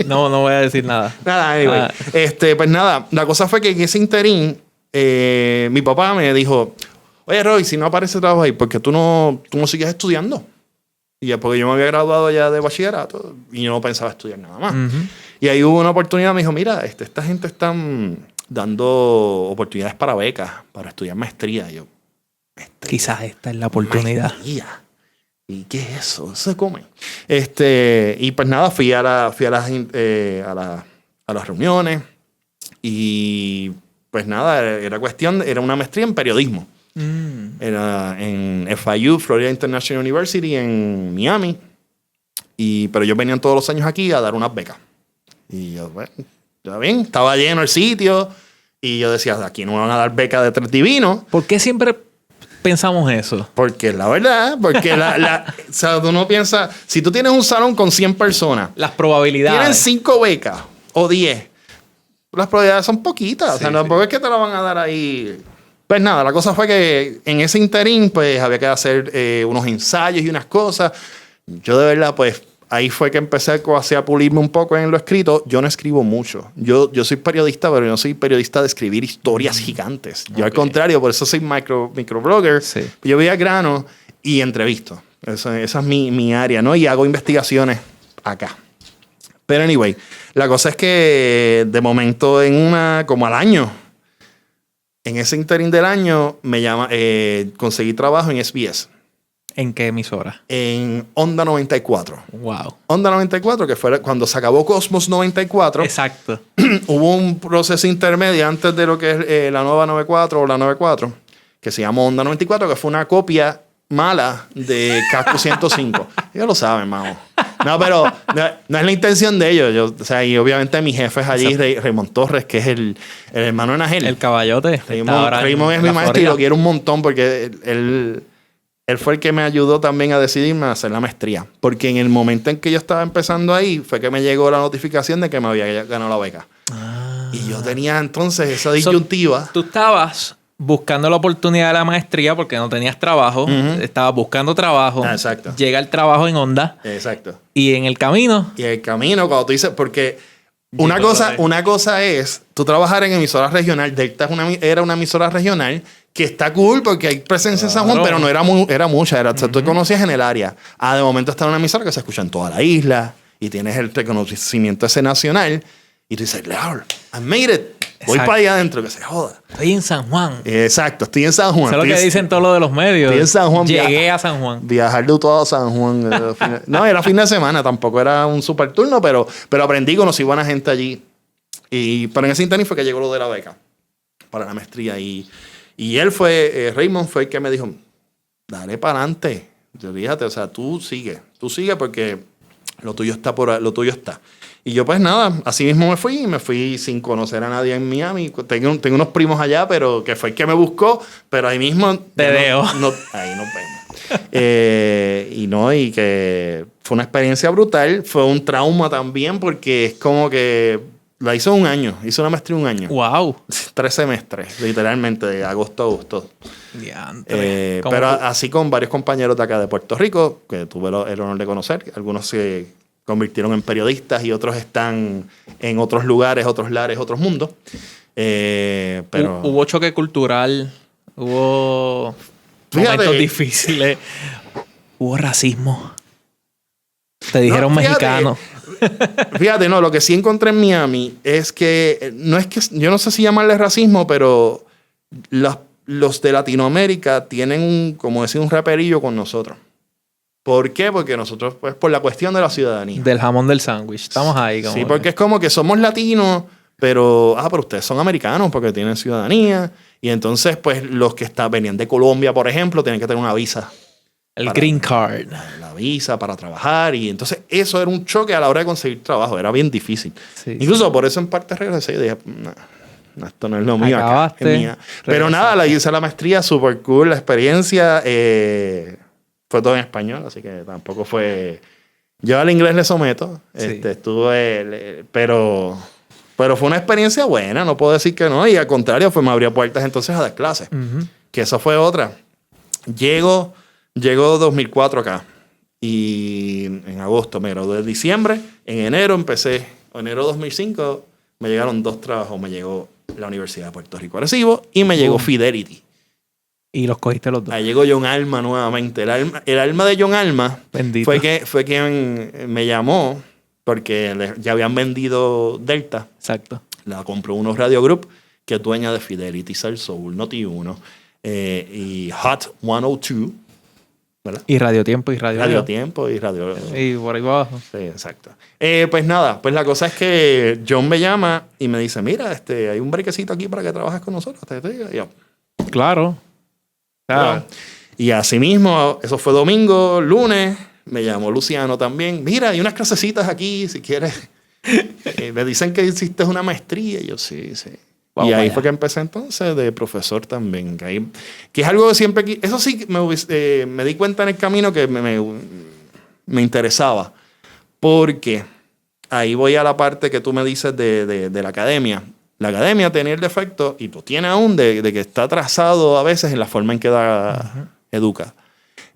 No voy a decir nada. Nada, anyway. Pues nada, la cosa fue que en ese interín, mi papá me dijo, oye, Roy, si no aparece trabajo ahí, ¿por qué tú no sigues estudiando? Y porque yo me había graduado ya de bachillerato y yo no pensaba estudiar nada más. Uh-huh. Y ahí hubo una oportunidad, me dijo, mira, esta gente está dando oportunidades para becas, para estudiar maestría. Y yo, maestría. Quizás esta es la oportunidad. Maestría. ¿Y qué es eso? ¿Se come? Y pues nada, fui a las reuniones y pues nada, era una maestría en periodismo. Era en FIU, Florida International University, en Miami. Pero yo venía todos los años aquí a dar unas becas. Y yo, bueno, ya bien, estaba lleno el sitio. Y yo decía, aquí no me van a dar becas de Tres Divinos. ¿Por qué siempre pensamos eso? Porque es la verdad. Porque o sea, tú no piensas... Si tú tienes un salón con 100 personas... Las probabilidades... Tienen 5 becas o 10. Las probabilidades son poquitas. Sí, o sea, tampoco es que te la van a dar ahí... Pues nada, la cosa fue que en ese interín pues había que hacer unos ensayos y unas cosas. Yo de verdad pues... Ahí fue que empecé a pulirme un poco en lo escrito. Yo no escribo mucho. Yo soy periodista, pero yo no soy periodista de escribir historias gigantes. Yo al contrario, por eso soy microblogger. Sí. Yo voy a grano y entrevisto. Esa es mi área, ¿no? Y hago investigaciones acá. Pero anyway, la cosa es que de momento como al año, en ese interín del año, conseguí trabajo en SBS. ¿En qué emisora? En Onda 94. Wow. Onda 94, que fue cuando se acabó Cosmos 94. Exacto. Hubo un proceso intermedio antes de lo que es la nueva 94 o la 94, que se llamó Onda 94, que fue una copia mala de Casco 105. Ellos lo saben, mamo. No, pero no es la intención de ellos. Y obviamente mi jefe es allí, Raymond Torres, que es el hermano de Nagel. El caballote. Raymond es mi maestro y lo quiero un montón porque él fue el que me ayudó también a decidirme a hacer la maestría. Porque en el momento en que yo estaba empezando ahí, fue que me llegó la notificación de que me había ganado la beca. Y yo tenía entonces esa disyuntiva. Tú estabas buscando la oportunidad de la maestría porque no tenías trabajo. Uh-huh. Estabas buscando trabajo. Exacto. Llega el trabajo en Onda. Exacto. Y en el camino. Cuando tú dices... Porque Una cosa es tú trabajar en emisora regional. Delta era una emisora regional que está cool porque hay presencia en San Juan, pero no era mucha. O sea, tú conocías en el área. De momento está en una emisora que se escucha en toda la isla y tienes el reconocimiento ese nacional. Y tú dices, Lord, I made it. Voy para allá adentro, que se joda. Estoy en San Juan. Exacto, estoy en San Juan. Eso es lo que dicen todos los de los medios. Estoy en San Juan. Llegué a San Juan. Viajar de todo a San Juan. No, era fin de semana. Tampoco era un super turno, pero aprendí, conocí buena gente allí. Pero en ese interín fue que llegó lo de la beca para la maestría. Y él Raymond fue el que me dijo, dale para adelante. Fíjate, o sea, tú sigue porque lo tuyo está. Y yo pues nada, así mismo me fui sin conocer a nadie en Miami. Tengo unos primos allá, pero que fue el que me buscó, pero ahí mismo... Te veo. Ahí nos vemos. Y que fue una experiencia brutal, fue un trauma también, porque es como que la hice un año, hice una maestría un año. ¡Wow! 3 semestres, literalmente, de agosto a agosto. Pero así con varios compañeros de acá de Puerto Rico, que tuve el honor de conocer, algunos se convirtieron en periodistas y otros están en otros lugares, otros lares, otros mundos. Pero hubo choque cultural, hubo momentos difíciles, hubo racismo. Te dijeron mexicano. Fíjate, no, lo que sí encontré en Miami es que yo no sé si llamarle racismo, pero los de Latinoamérica tienen como decir, un raperillo con nosotros. ¿Por qué? Porque nosotros, pues, por la cuestión de la ciudadanía. Del jamón del sándwich. Estamos ahí. Sí, porque es como que somos latinos, pero ustedes son americanos porque tienen ciudadanía. Y entonces, pues, los que venían de Colombia, por ejemplo, tienen que tener una visa. El green card. La visa para trabajar. Y entonces, eso era un choque a la hora de conseguir trabajo. Era bien difícil. Sí, Incluso por eso, en parte, regresé y dije, esto no es lo mío acá. Es mía. Pero nada, la hice la maestría, super cool. La experiencia... fue todo en español, así que tampoco fue... Yo al inglés le someto. Sí. Pero fue una experiencia buena, no puedo decir que no. Y al contrario, me abrió puertas entonces a dar clases. Uh-huh. Que esa fue otra. Llego 2004 acá. Y en agosto me gradué de diciembre. En enero empecé. En enero de 2005 me llegaron 2 trabajos. Me llegó la Universidad de Puerto Rico Arecibo y me llegó Fidelity. Y los cogiste los 2. Ahí llegó John Alma nuevamente. El alma de John Alma fue quien me llamó porque ya habían vendido Delta. Exacto. La compró unos Radio Group que es dueña de Fidelity, Sal Soul, Noti1 y Hot 102. ¿Verdad? Y Radio Tiempo y Radio Tiempo y Radio... Y por ahí abajo. Sí, exacto. Pues nada, pues la cosa es que John me llama y me dice, mira, hay un brequecito aquí para que trabajes con nosotros. Y yo, claro. Claro. Y así mismo, eso fue domingo, lunes, me llamó Luciano también. Mira, hay unas clasecitas aquí, si quieres. Me dicen que hiciste una maestría. Y yo, sí. Y ahí fue que empecé entonces de profesor también. Que es algo que siempre... Eso sí, me di cuenta en el camino que me interesaba. Porque ahí voy a la parte que tú me dices de la academia. La academia tenía el defecto, y lo tiene aún, de que está atrasado a veces en la forma en que educa.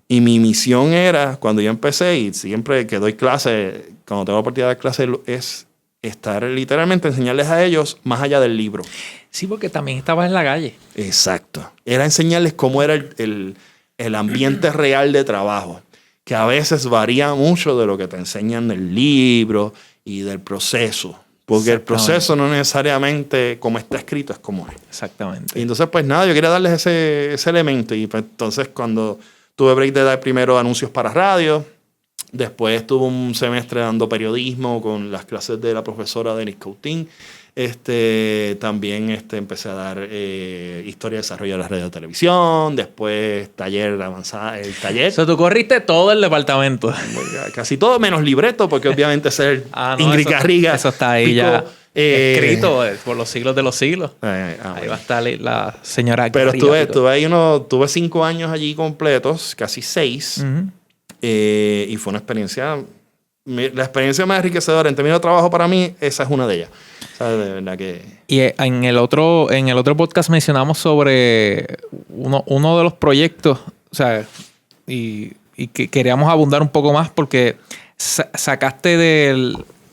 Y mi misión era, cuando yo empecé, y siempre que doy clase, cuando tengo la oportunidad de dar clase, es estar literalmente, enseñarles a ellos más allá del libro. Sí, porque también estabas en la calle. Exacto. Era enseñarles cómo era el ambiente real de trabajo, que a veces varía mucho de lo que te enseñan del libro y del proceso. Porque el proceso no necesariamente como está escrito es como es. Exactamente. Y entonces, pues nada, yo quería darles ese elemento. Y pues, entonces, cuando tuve break de dar primero anuncios para radio, después tuve un semestre dando periodismo con las clases de la profesora Denise Coutín. También empecé a dar historia de desarrollo de la radio y televisión, después taller avanzado, el taller. O sea, tú corriste todo el departamento. Casi todo, menos libreto, porque obviamente ser Ingrid Garriga. Eso está ahí ya escrito por los siglos de los siglos. Ahí va a estar la señora Garriga. Pero tuve 5 años allí completos, casi 6, y fue una experiencia... La experiencia más enriquecedora en términos de trabajo para mí, esa es una de ellas. ¿Sabes? De verdad que... Y en el otro podcast mencionamos sobre uno de los proyectos, o sea, y que queríamos abundar un poco más porque sacaste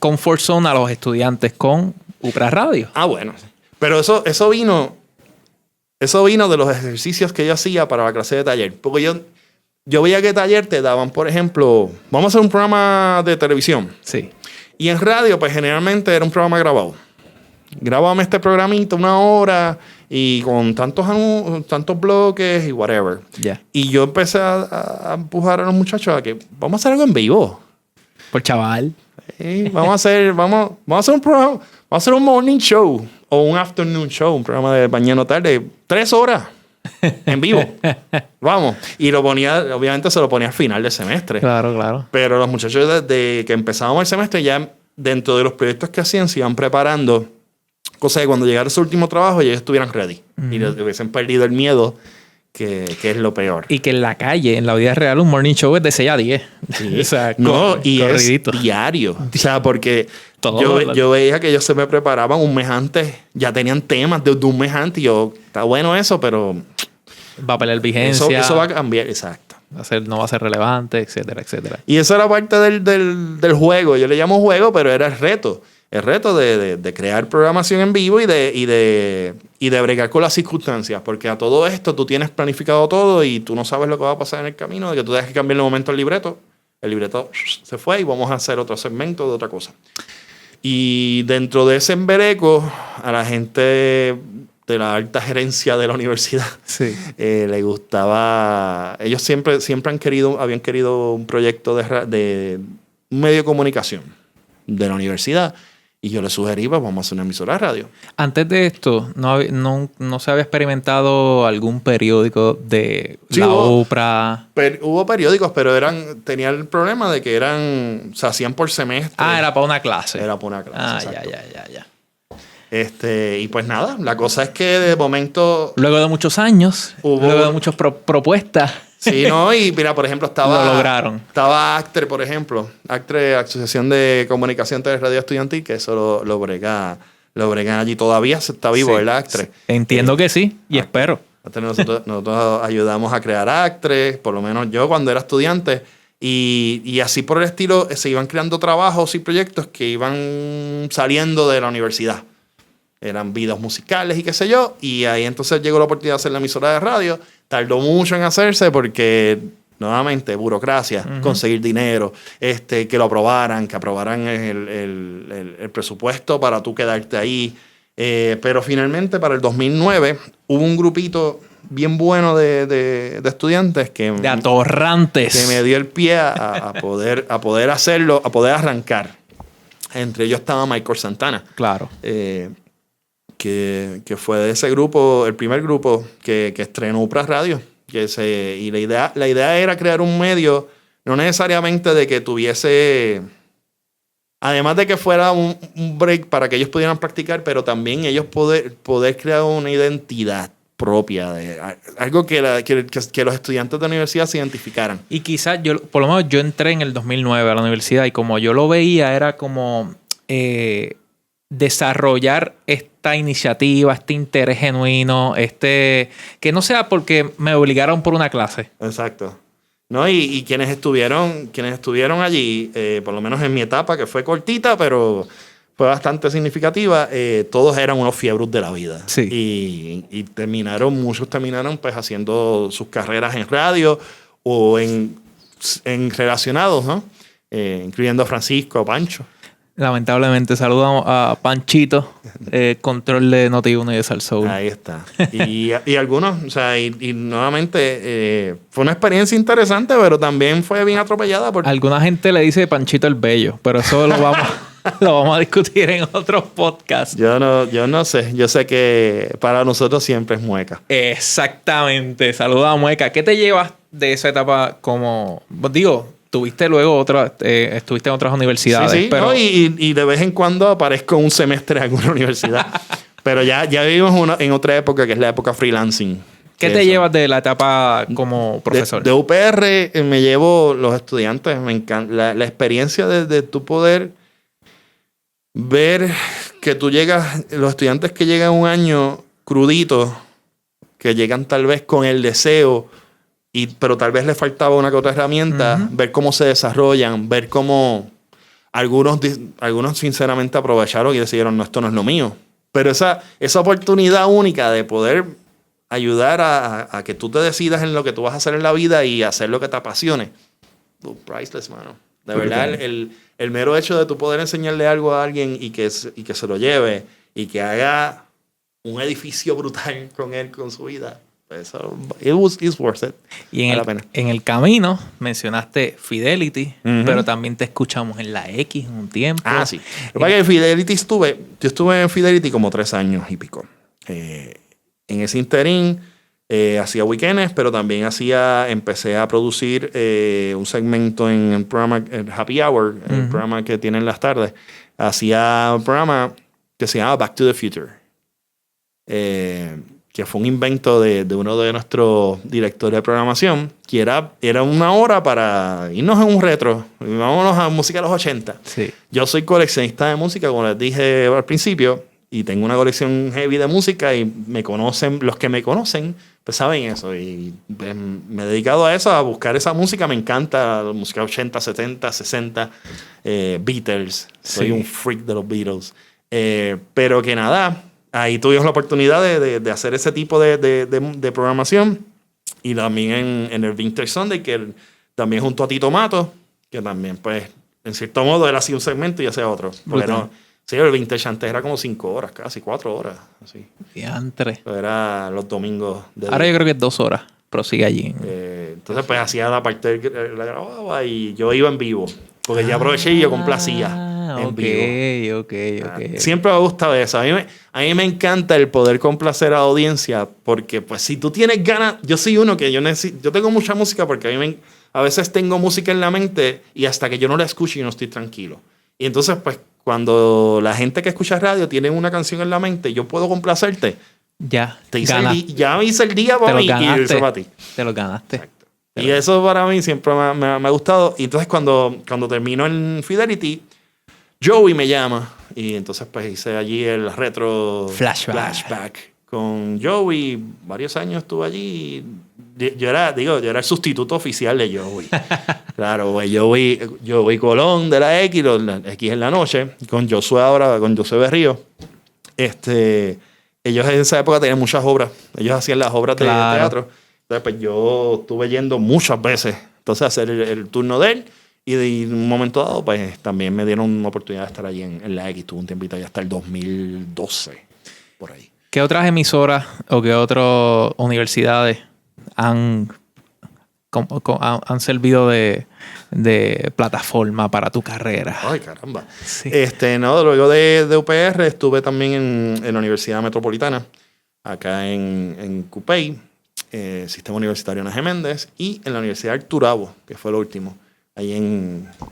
comfort zone a los estudiantes con UPRA Radio. Ah, bueno. Pero eso vino de los ejercicios que yo hacía para la clase de taller. Porque yo veía que taller te daban, por ejemplo, vamos a hacer un programa de televisión. Sí. Y en radio, pues generalmente era un programa grabado. Grabábame este programito 1 hora y con tantos bloques y whatever. Ya. Y yo empecé a empujar a los muchachos a que vamos a hacer algo en vivo. Por chaval. Vamos a hacer un programa, vamos a hacer un morning show o un afternoon show, un programa de mañana tarde, 3 horas en vivo. Vamos. Y obviamente se lo ponía al final del semestre. Claro, claro. Pero los muchachos desde que empezábamos el semestre ya dentro de los proyectos que hacían se iban preparando, cosa que cuando llegara su último trabajo ya ellos estuvieran ready. Y les hubiesen perdido el miedo, que es lo peor. Y que en la calle, en la vida real, un morning show es de 6 a 10. Sí. O sea, y corridito. es diario. O sea, porque yo veía que ellos se me preparaban un mes antes. Ya tenían temas de un mes antes. Y yo, está bueno eso, pero... Va a perder vigencia. Eso va a cambiar, exacto. No va a ser relevante, etcétera, etcétera. Y eso era parte del juego. Yo le llamo juego, pero era el reto. El reto de crear programación en vivo y de bregar con las circunstancias. Porque a todo esto tú tienes planificado todo y tú no sabes lo que va a pasar en el camino, de que tú tienes que cambiar el momento el libreto. El libreto se fue y vamos a hacer otro segmento de otra cosa. Y dentro de ese embereco, a la gente de la alta gerencia de la universidad sí. Le gustaba... Ellos siempre habían querido un proyecto de un medio de comunicación de la universidad. Y yo les sugerí, pues vamos a hacer una emisora de radio. Antes de esto, ¿no se había experimentado algún periódico de la UPRA? Hubo periódicos, pero tenía el problema de que se hacían por semestre. Ah, era para una clase. Era para una clase, exacto. Ya. Y pues nada, la cosa es que de momento... Luego de muchos años, luego de muchas propuestas... Sí, ¿no? Y mira, por ejemplo, lo lograron. Estaba ACTRE, por ejemplo. ACTRE, Asociación de Comunicación de Radio Estudiantil, que eso lo bregan allí. Todavía se está vivo, sí, ¿verdad, ACTRE? Entiendo que sí, y espero. Nosotros ayudamos a crear ACTRE, por lo menos yo cuando era estudiante. Y así por el estilo se iban creando trabajos y proyectos que iban saliendo de la universidad. Eran videos musicales y qué sé yo. Y ahí entonces llegó la oportunidad de hacer la emisora de radio. Tardó mucho en hacerse porque, nuevamente, burocracia, conseguir dinero, que lo aprobaran, que aprobaran el presupuesto para tú quedarte ahí. Pero finalmente, para el 2009, hubo un grupito bien bueno de estudiantes de atorrantes. Que me dio el pie a poder hacerlo, a poder arrancar. Entre ellos estaba Michael Santana. Claro. Que fue de ese grupo, el primer grupo que estrenó UPRA Radio. Y la idea era crear un medio, no necesariamente de que tuviese, además de que fuera un break para que ellos pudieran practicar, pero también ellos poder crear una identidad propia, de algo que los estudiantes de la universidad se identificaran. Y quizás por lo menos yo entré en el 2009 a la universidad y como yo lo veía era como... desarrollar esta iniciativa, este interés genuino, que no sea porque me obligaron por una clase. Exacto. ¿No? Y quienes estuvieron allí, por lo menos en mi etapa, que fue cortita, pero fue bastante significativa, todos eran unos fiebros de la vida. Sí. Y muchos terminaron pues haciendo sus carreras en radio o en relacionados, ¿no? Incluyendo a Francisco, a Pancho. Lamentablemente, saludamos a Panchito, control de Noti1 y de Salsoul. Ahí está. Y algunos, o sea, y nuevamente fue una experiencia interesante, pero también fue bien atropellada. Alguna gente le dice Panchito el Bello, pero eso lo vamos a discutir en otros podcasts. Yo no sé. Yo sé que para nosotros siempre es Mueca. Exactamente. Saluda a Mueca. ¿Qué te llevas de esa etapa como... Tuviste luego estuviste en otras universidades. Sí, pero... ¿no? Y de vez en cuando aparezco un semestre en alguna universidad. Pero ya vivimos en otra época, que es la época freelancing. ¿Qué te llevas de la etapa como profesor? De UPR me llevo los estudiantes. Me encanta la experiencia de tu poder ver que tú llegas, los estudiantes que llegan un año cruditos, que llegan tal vez con el deseo... pero tal vez le faltaba una que otra herramienta, ver cómo se desarrollan, ver cómo Algunos sinceramente aprovecharon y decidieron, no, esto no es lo mío. Pero esa oportunidad única de poder ayudar a que tú te decidas en lo que tú vas a hacer en la vida y hacer lo que te apasione. Priceless, mano. De verdad, el mero hecho de tú poder enseñarle algo a alguien y que se lo lleve y que haga un edificio brutal con él, con su vida. Eso, it's worth it. Y en el camino mencionaste Fidelity, pero también te escuchamos en la X un tiempo. Ah, sí. Lo que pasa es que en Fidelity yo estuve en Fidelity como 3 años y pico. En ese interín hacía weekends, pero también empecé a producir un segmento en el programa el Happy Hour, el programa que tienen las tardes. Hacía un programa que se llama Back to the Future. Que fue un invento de uno de nuestros directores de programación, que era 1 hora para irnos en un retro. Vámonos a música de los 80. Sí. Yo soy coleccionista de música, como les dije al principio, y tengo una colección heavy de música y los que me conocen, pues saben eso. Y pues, me he dedicado a eso, a buscar esa música. Me encanta la música 80, 70, 60, Beatles. Soy un freak de los Beatles. Pero que nada... Ahí tuvimos la oportunidad de hacer ese tipo de programación. Y también en el Vintage Sunday, que también junto a Tito Mato, que también, pues, en cierto modo, él hacía un segmento y hacía otro. Porque sí, el Vintage antes era como 5 horas, casi 4 horas. Así. Diantre. Era los domingos. Ahora yo creo que es 2 horas, pero sigue allí. Entonces, pues, hacía la parte, la grababa y yo iba en vivo. Porque ya aproveché y yo complacía. En vivo. Ok. Siempre me ha gustado eso. A mí me encanta el poder complacer a la audiencia porque, pues, si tú tienes ganas... Yo soy uno que yo tengo mucha música porque a veces tengo música en la mente y hasta que yo no la escucho yo no estoy tranquilo. Y entonces, pues, cuando la gente que escucha radio tiene una canción en la mente, yo puedo complacerte. Ya me hice el día para mí y eso para ti. Te lo ganaste. Exacto. Y eso para mí siempre me ha gustado. Y entonces cuando termino en Fidelity, Joey me llama. Y entonces pues hice allí el retro flashback con Joey. Varios años estuve allí. Yo era el sustituto oficial de Joey. Claro, pues Joey Colón de la X en la noche. Con Josué Berrío. Ellos en esa época tenían muchas obras. Ellos hacían las obras de teatro. Entonces, pues yo estuve yendo muchas veces entonces a hacer el turno de él y en un momento dado pues también me dieron una oportunidad de estar allí en la X. Tuve un tiempito allá hasta el 2012, por ahí. ¿Qué otras emisoras o qué otras universidades han servido de plataforma para tu carrera? Ay, caramba. Sí. Luego de UPR estuve también en la Universidad Metropolitana, acá en Cupey. Sistema Universitario Ana Geméndez y en la Universidad Arturabo, que fue lo último. Ahí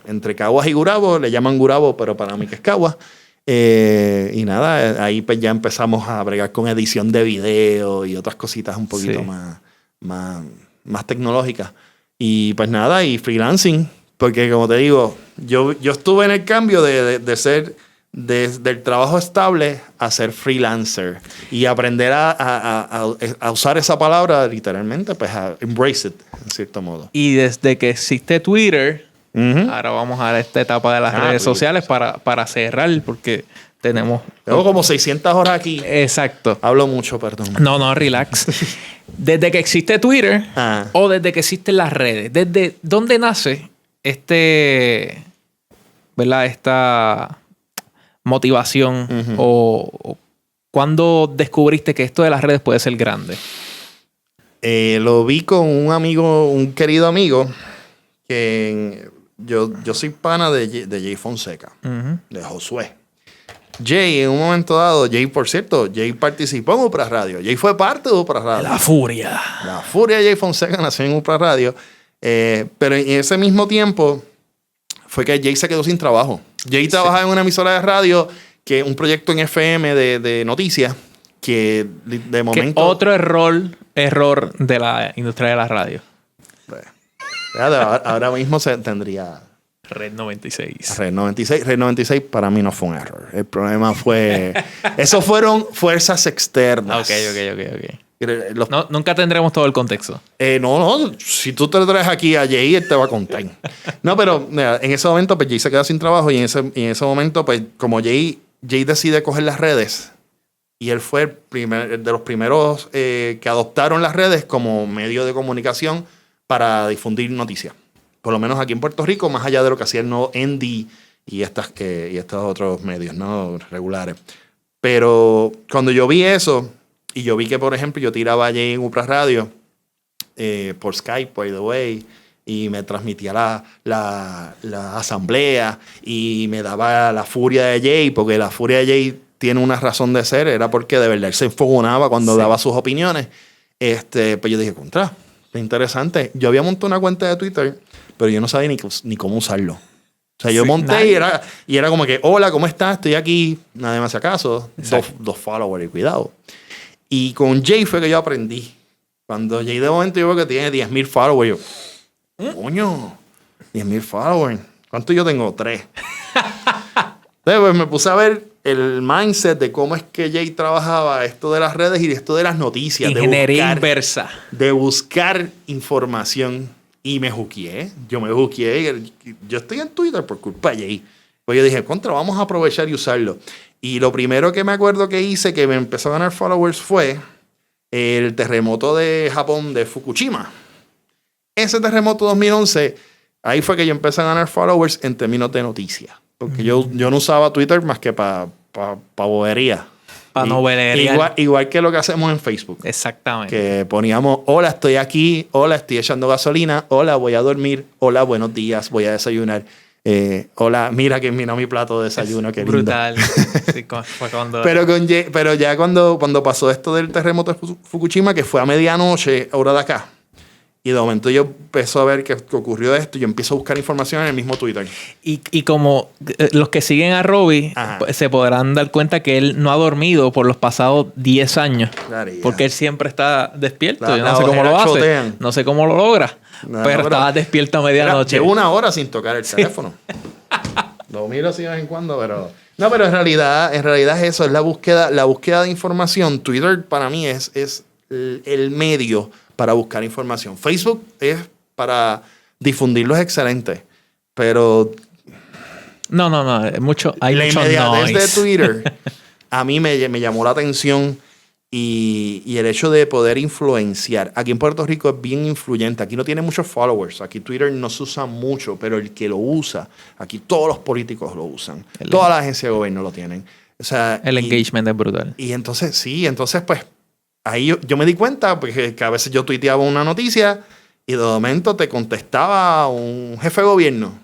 entre Caguas y Gurabo, le llaman Gurabo, pero para mí que es Caguas. Y nada, ahí pues ya empezamos a bregar con edición de video y otras cositas un poquito más tecnológicas. Y pues nada, y freelancing, porque como te digo, yo estuve en el cambio de ser... del trabajo estable a ser freelancer y aprender a usar esa palabra literalmente, pues a embrace it, en cierto modo. Y desde que existe Twitter, ahora vamos a esta etapa de las redes sociales para cerrar, porque tengo como 600 horas aquí. Exacto. Hablo mucho, perdón. No, relax. Desde que existe Twitter o desde que existen las redes, ¿desde dónde nace ¿verdad? Esta motivación o cuándo descubriste que esto de las redes puede ser grande? Lo vi con un querido amigo que yo soy pana de Jay Fonseca, de Josué. Jay, en un momento dado, por cierto, Jay participó en Upra Radio. Jay fue parte de Upra Radio. La furia de Jay Fonseca nació en Upra Radio. Pero en ese mismo tiempo fue que Jay se quedó sin trabajo. Jay trabajaba en una emisora de radio, que un proyecto en FM de noticias, que de momento... ¿Qué otro error de la industria de la radio? Ahora mismo se tendría... Red 96. Red 96 para mí no fue un error. El problema fue... Eso fueron fuerzas externas. Ok. No, nunca tendremos todo el contexto. No. Si tú te traes aquí a Jay, él te va a contar. No, pero mira, en ese momento, pues Jay se queda sin trabajo y en ese momento, pues como Jay decide coger las redes y él fue el de los primeros que adoptaron las redes como medio de comunicación para difundir noticias. Por lo menos aquí en Puerto Rico, más allá de lo que hacía el nuevo Endy y estos otros medios, ¿no? Regulares. Pero cuando yo vi eso, y yo vi que, por ejemplo, yo tiraba a Jay en Upra Radio por Skype, by the way, y me transmitía la asamblea y me daba la furia de Jay, porque la furia de Jay tiene una razón de ser, era porque de verdad él se enfogonaba cuando daba sus opiniones. Pues yo dije, contra, es interesante. Yo había montado una cuenta de Twitter, pero yo no sabía ni cómo usarlo. O sea, yo monté y era como que, hola, ¿cómo estás? Estoy aquí. Nadie me hace caso. Dos followers y cuidado. Y con Jay fue que yo aprendí. Cuando Jay de momento yo veo que tiene 10,000 followers, yo, coño, 10,000 followers. ¿Cuánto yo tengo? 3. Entonces, pues me puse a ver el mindset de cómo es que Jay trabajaba esto de las redes y esto de las noticias. Ingeniería inversa. De buscar información. Y me juqueé. Yo me juqueé. Yo estoy en Twitter por culpa de Jay. Pues yo dije, vamos a aprovechar y usarlo. Y lo primero que me acuerdo que hice que me empezó a ganar followers fue el terremoto de Japón de Fukushima. Ese terremoto 2011, ahí fue que yo empecé a ganar followers en términos de noticias. Porque yo no usaba Twitter más que para bobería. Para novelería. Igual que lo que hacemos en Facebook. Exactamente. Que poníamos, hola, estoy aquí. Hola, estoy echando gasolina. Hola, voy a dormir. Hola, buenos días, voy a desayunar. Hola, mira que vino mi plato de desayuno, qué lindo. Brutal. Sí, fue cuando... pero ya cuando pasó esto del terremoto de Fukushima, que fue a medianoche, hora de acá, y de momento yo empiezo a ver que ocurrió esto, yo empiezo a buscar información en el mismo Twitter. Y como los que siguen a Robbie se podrán dar cuenta que él no ha dormido por los pasados 10 años. Claro, porque él siempre está despierto. Yo no sé cómo lo hace. No sé cómo lo logra. Pero estaba despierto a medianoche. Llevo 1 hora sin tocar el teléfono. Lo miro así de vez en cuando, pero... No, pero en realidad es eso, es la búsqueda de información. Twitter para mí es el medio para buscar información. Facebook es para difundirlo, es excelente. Pero... No. Hay mucho inmediatez noise. de Twitter a mí me llamó la atención y el hecho de poder influenciar. Aquí en Puerto Rico es bien influyente. Aquí no tiene muchos followers. Aquí Twitter no se usa mucho, pero el que lo usa, aquí todos los políticos lo usan. Todas las agencias de gobierno lo tienen. O sea, el engagement es brutal. Y entonces, pues, ahí yo me di cuenta porque que a veces yo tuiteaba una noticia y de momento te contestaba un jefe de gobierno.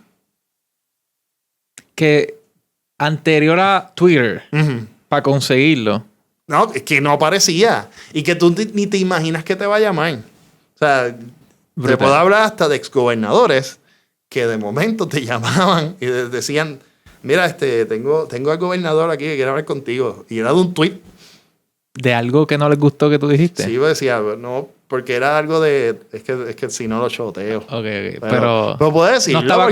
Que anterior a Twitter, para conseguirlo. No, es que no aparecía. Y que tú ni te imaginas que te va a llamar. O sea, te puedo hablar hasta de exgobernadores que de momento te llamaban y decían, mira, tengo al gobernador aquí que quiere hablar contigo. Y era de un tweet. ¿De algo que no les gustó que tú dijiste? Sí, yo decía, no, porque era algo de... Es que si no lo choteo. Ok. Pero puedo decirlo. No estaba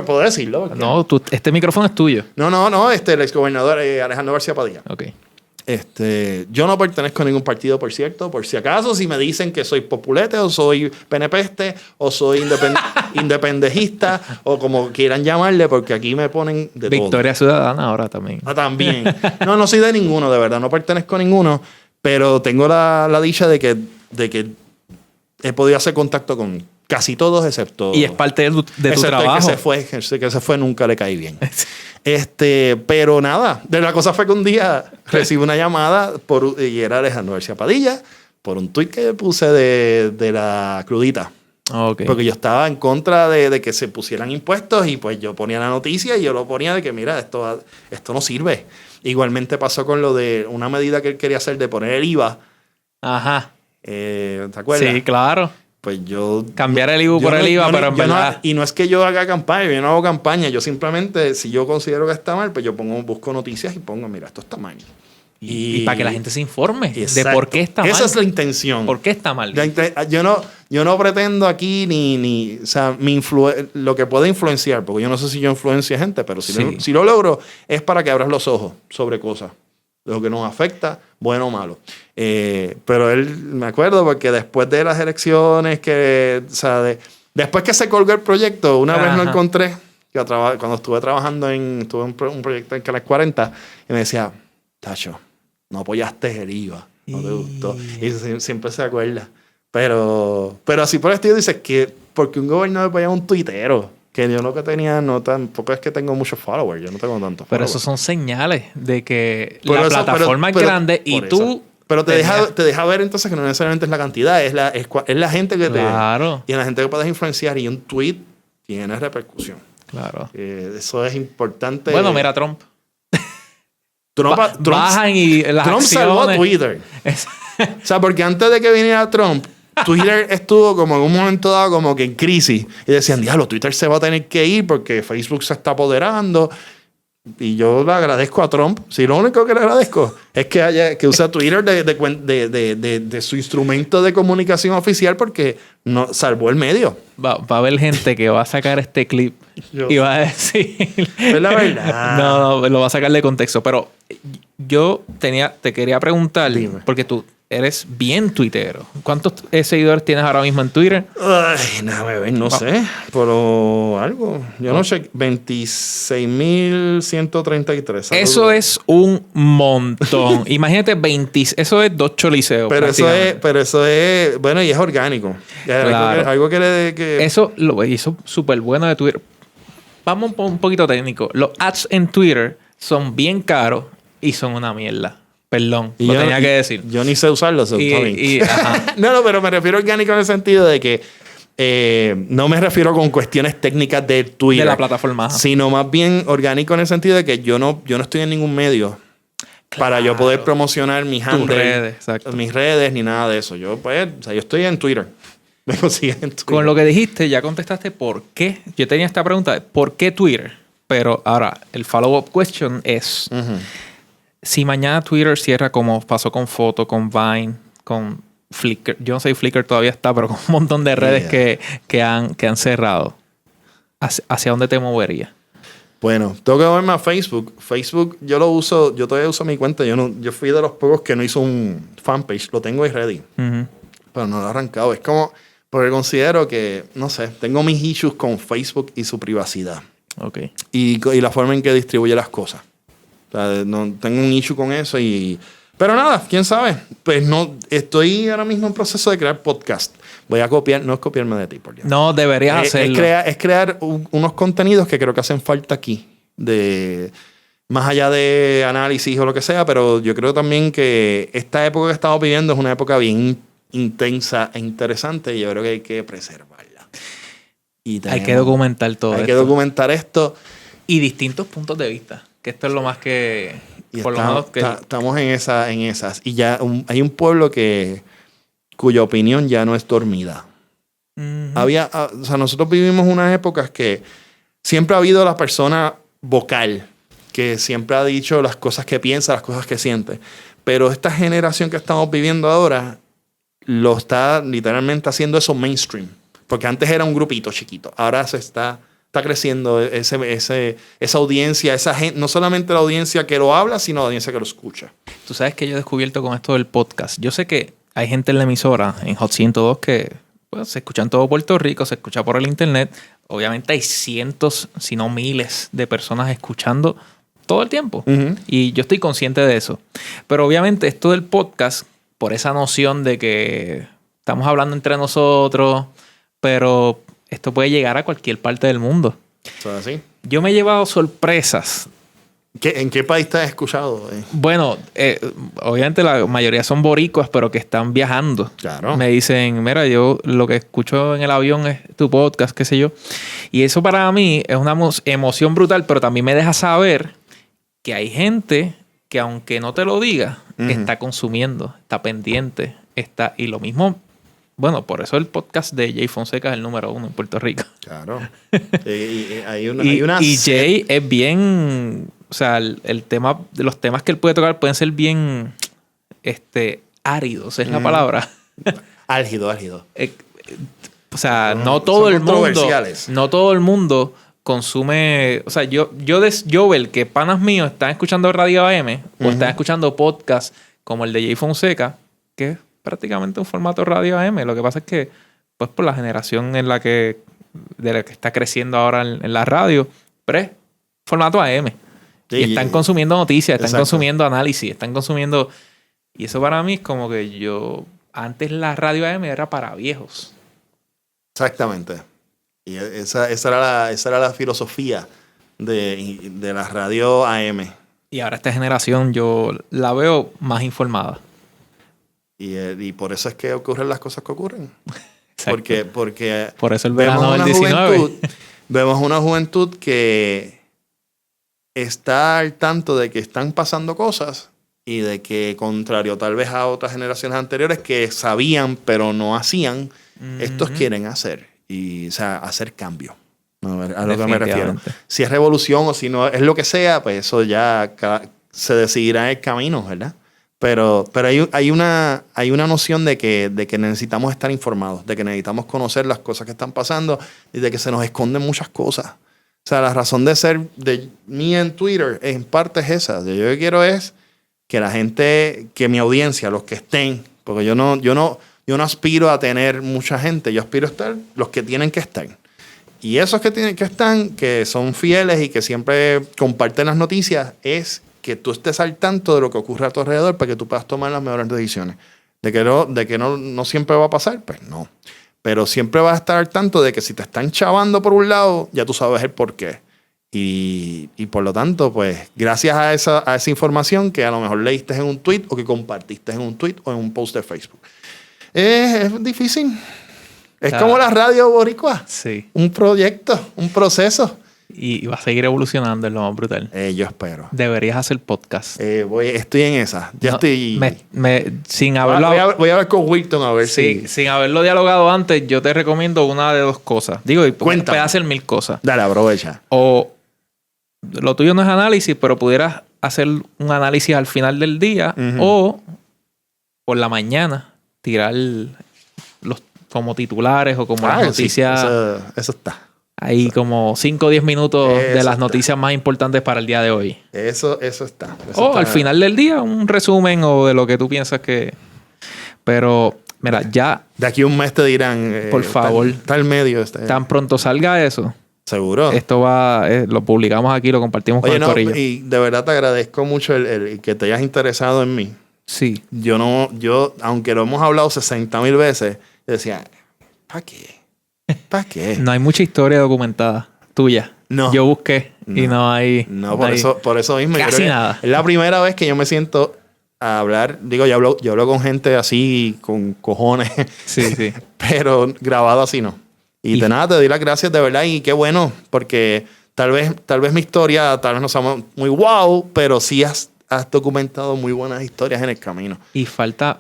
puedo decirlo. Porque... No, este micrófono es tuyo. No. El exgobernador Alejandro García Padilla. Ok. Yo no pertenezco a ningún partido, por cierto. Por si acaso, si me dicen que soy populete o soy penepeste o soy independejista o como quieran llamarle, porque aquí me ponen de todo. Victoria Ciudadana ahora también. También. No soy de ninguno, de verdad. No pertenezco a ninguno, pero tengo la dicha de que he podido hacer contacto con casi todos, excepto... Y es parte de tu trabajo. Que se fue, nunca le caí bien. Pero nada, la cosa fue que un día recibí una llamada y era Alejandro García Padilla por un tuit que puse de la crudita. Okay. Porque yo estaba en contra de que se pusieran impuestos y pues yo ponía la noticia y yo lo ponía de que mira, esto no sirve. Igualmente pasó con lo de una medida que él quería hacer de poner el IVA. Ajá. ¿Te acuerdas? Sí, claro. Pues yo... Cambiar el IVA por el IVA, pero en verdad... Y no es que yo haga campaña, yo no hago campaña. Yo simplemente, si yo considero que está mal, pues yo busco noticias y pongo, mira, esto está mal. Y para que la gente se informe de por qué está mal. Esa es la intención. ¿Por qué está mal? Yo no pretendo aquí o sea, lo que pueda influenciar, porque yo no sé si yo influencio a gente, pero si lo logro, es para que abras los ojos sobre cosas. lo que nos afecta, bueno o malo. Pero él, me acuerdo, porque después de las elecciones, después que se colgó el proyecto, una vez lo encontré, cuando estuve trabajando tuve un proyecto en Canal 40, y me decía, Tacho, no apoyaste el IVA, no te gustó. Y siempre se acuerda. Pero así por el estilo dices que porque un gobernador apoya a un tuitero, que yo lo que tenía tampoco es que tengo muchos followers, yo no tengo tantos followers. Pero esos son señales de que la plataforma es grande y tú... Pero te deja ver entonces que no necesariamente es la cantidad, es la gente que claro. Y la gente que puedes influenciar, y un tweet tiene repercusión. Claro. Eso es importante. Bueno, mira, Trump bajan y las Trump acciones... salvó a Twitter. O sea, porque antes de que viniera Trump, Twitter estuvo como en un momento dado como que en crisis. Y decían, diablo, Twitter se va a tener que ir porque Facebook se está apoderando. Y yo le agradezco a Trump. Si lo único que le agradezco es que usa Twitter de su instrumento de comunicación oficial, porque no salvó el medio. Va a haber gente que va a sacar este clip y va a decir... Es la verdad. No, lo va a sacar de contexto. Pero yo te quería preguntar, Dime. porque tú eres bien tuitero. ¿Cuántos seguidores tienes ahora mismo en Twitter? Ay, no sé, pero algo. Yo no sé, 26,133. Eso es un montón. Imagínate, eso es 2 choliseos. Pero eso es, bueno, y es orgánico. Claro. Algo que... Eso lo hizo súper bueno de Twitter. Vamos un poquito técnico. Los ads en Twitter son bien caros y son una mierda. Perdón, lo tenía que decir. Yo ni sé usarlo, está bien. Ajá. No, pero me refiero orgánico en el sentido de que no me refiero con cuestiones técnicas de Twitter. De la plataforma. Sino más bien orgánico en el sentido de que yo no estoy en ningún medio para yo poder promocionar mis handles, mis redes, ni nada de eso. Yo estoy en Twitter. Me consiguen en Twitter. Con lo que dijiste, ya contestaste por qué. Yo tenía esta pregunta de ¿por qué Twitter? Pero ahora, el follow-up question es... Si mañana Twitter cierra, como pasó con Foto, con Vine, con Flickr, yo no sé si Flickr todavía está, pero con un montón de redes que han cerrado, ¿hacia dónde te moverías? Bueno, tengo que moverme a Facebook. Facebook yo lo uso, yo todavía uso mi cuenta. Yo fui de los pocos que no hizo un fanpage. Lo tengo ahí ready. Pero no lo he arrancado. Es como, porque considero que, no sé, tengo mis issues con Facebook y su privacidad. Okay. Y la forma en que distribuye las cosas. O sea, no, tengo un issue con eso pero nada, quién sabe. Pues no, estoy ahora mismo en proceso de crear podcast. Voy a no es copiarme de ti, por Dios. No, deberías hacerlo. Es crear unos contenidos que creo que hacen falta aquí. Más allá de análisis o lo que sea, pero yo creo también que esta época que estamos viviendo es una época bien intensa e interesante, y yo creo que hay que preservarla. Hay que documentar todo esto. Hay que documentar esto. Y distintos puntos de vista. Que esto es lo más que... Estamos en esas. Y ya hay un pueblo cuya opinión ya no es dormida. Nosotros vivimos unas épocas que siempre ha habido la persona vocal, que siempre ha dicho las cosas que piensa, las cosas que siente. Pero esta generación que estamos viviendo ahora lo está literalmente haciendo eso mainstream. Porque antes era un grupito chiquito. Ahora está creciendo esa audiencia, esa gente, no solamente la audiencia que lo habla, sino la audiencia que lo escucha. Tú sabes que yo he descubierto con esto del podcast. Yo sé que hay gente en la emisora, en Hot 102, que se escucha en todo Puerto Rico, se escucha por el internet. Obviamente hay cientos, si no miles, de personas escuchando todo el tiempo. Y yo estoy consciente de eso. Pero obviamente esto del podcast, por esa noción de que estamos hablando entre nosotros, pero esto puede llegar a cualquier parte del mundo. ¿Es así? Yo me he llevado sorpresas. ¿En qué país te has escuchado? Bueno, obviamente la mayoría son boricuas, pero que están viajando. Claro. Me dicen, mira, yo lo que escucho en el avión es tu podcast, qué sé yo. Y eso para mí es una emoción brutal, pero también me deja saber que hay gente que, aunque no te lo diga, está consumiendo, está pendiente, y lo mismo. Bueno, por eso el podcast de Jay Fonseca es el número 1 en Puerto Rico. Claro. Y Jay es bien... O sea, los temas que él puede tocar pueden ser bien áridos, es la palabra. Álgido. O sea, no todo el mundo consume... O sea, yo ver que panas míos están escuchando radio AM o están escuchando podcast como el de Jay Fonseca, que es prácticamente un formato radio AM. Lo que pasa es que, pues por la generación de la que está creciendo ahora en la radio, pero es formato AM. Sí, y están consumiendo noticias, están consumiendo análisis, están consumiendo... Y eso para mí es como que antes la radio AM era para viejos. Exactamente. Y esa era la filosofía de la radio AM. Y ahora esta generación yo la veo más informada. Y por eso es que ocurren las cosas que ocurren. Porque por eso el verano del 19. Vemos una juventud que está al tanto de que están pasando cosas y de que, contrario tal vez a otras generaciones anteriores que sabían pero no hacían, estos quieren hacer. Y, o sea, hacer cambio. A lo que me refiero. Si es revolución o si no es lo que sea, pues eso ya se decidirá en el camino, ¿verdad? Pero hay una noción de que necesitamos estar informados, de que necesitamos conocer las cosas que están pasando y de que se nos esconden muchas cosas. O sea, la razón de ser de mí en Twitter en parte es esa. Yo lo que quiero es que la gente, que mi audiencia, los que estén, porque yo no aspiro a tener mucha gente, yo aspiro a estar los que tienen que estar. Y esos que están, que son fieles y que siempre comparten las noticias, es que tú estés al tanto de lo que ocurre a tu alrededor para que tú puedas tomar las mejores decisiones. De que no siempre va a pasar, pues no. Pero siempre vas a estar al tanto de que si te están chavando por un lado, ya tú sabes el por qué. Y por lo tanto, pues, gracias a esa información que a lo mejor leíste en un tweet o que compartiste en un tweet o en un post de Facebook. Es difícil. Es como la radio boricua. Sí. Un proyecto, un proceso. Y va a seguir evolucionando, es lo más brutal. Yo espero. Deberías hacer podcast. Estoy en esa. Sin haberlo... Voy a hablar con Wilton a ver si... Sin haberlo dialogado antes, yo te recomiendo una de dos cosas. Digo, puedes hacer 1000 cosas. Dale, aprovecha. O lo tuyo no es análisis, pero pudieras hacer un análisis al final del día. O por la mañana tirar los como titulares o como las noticias. Sí, eso está. Ahí como 5 o 10 minutos de las noticias más importantes para el día de hoy. Eso está. Al final del día, un resumen o de lo que tú piensas que... Pero, mira, ya... De aquí a un mes te dirán... por favor. Está el medio. Tan pronto salga eso. Seguro. Esto va... lo publicamos aquí, lo compartimos con el corillo. Y de verdad te agradezco mucho el que te hayas interesado en mí. Sí. Yo, aunque lo hemos hablado 60,000 veces, decía, ¿para qué? ¿Para qué? No hay mucha historia documentada tuya. No. Yo busqué y no hay... No, por eso mismo. Casi nada. Es la primera vez que yo me siento a hablar. Digo, yo hablo con gente así, con cojones. Sí. Pero grabado así no. Y de nada, te doy las gracias de verdad. Y qué bueno, porque tal vez mi historia, tal vez no sea muy wow, pero sí has documentado muy buenas historias en el camino. Y falta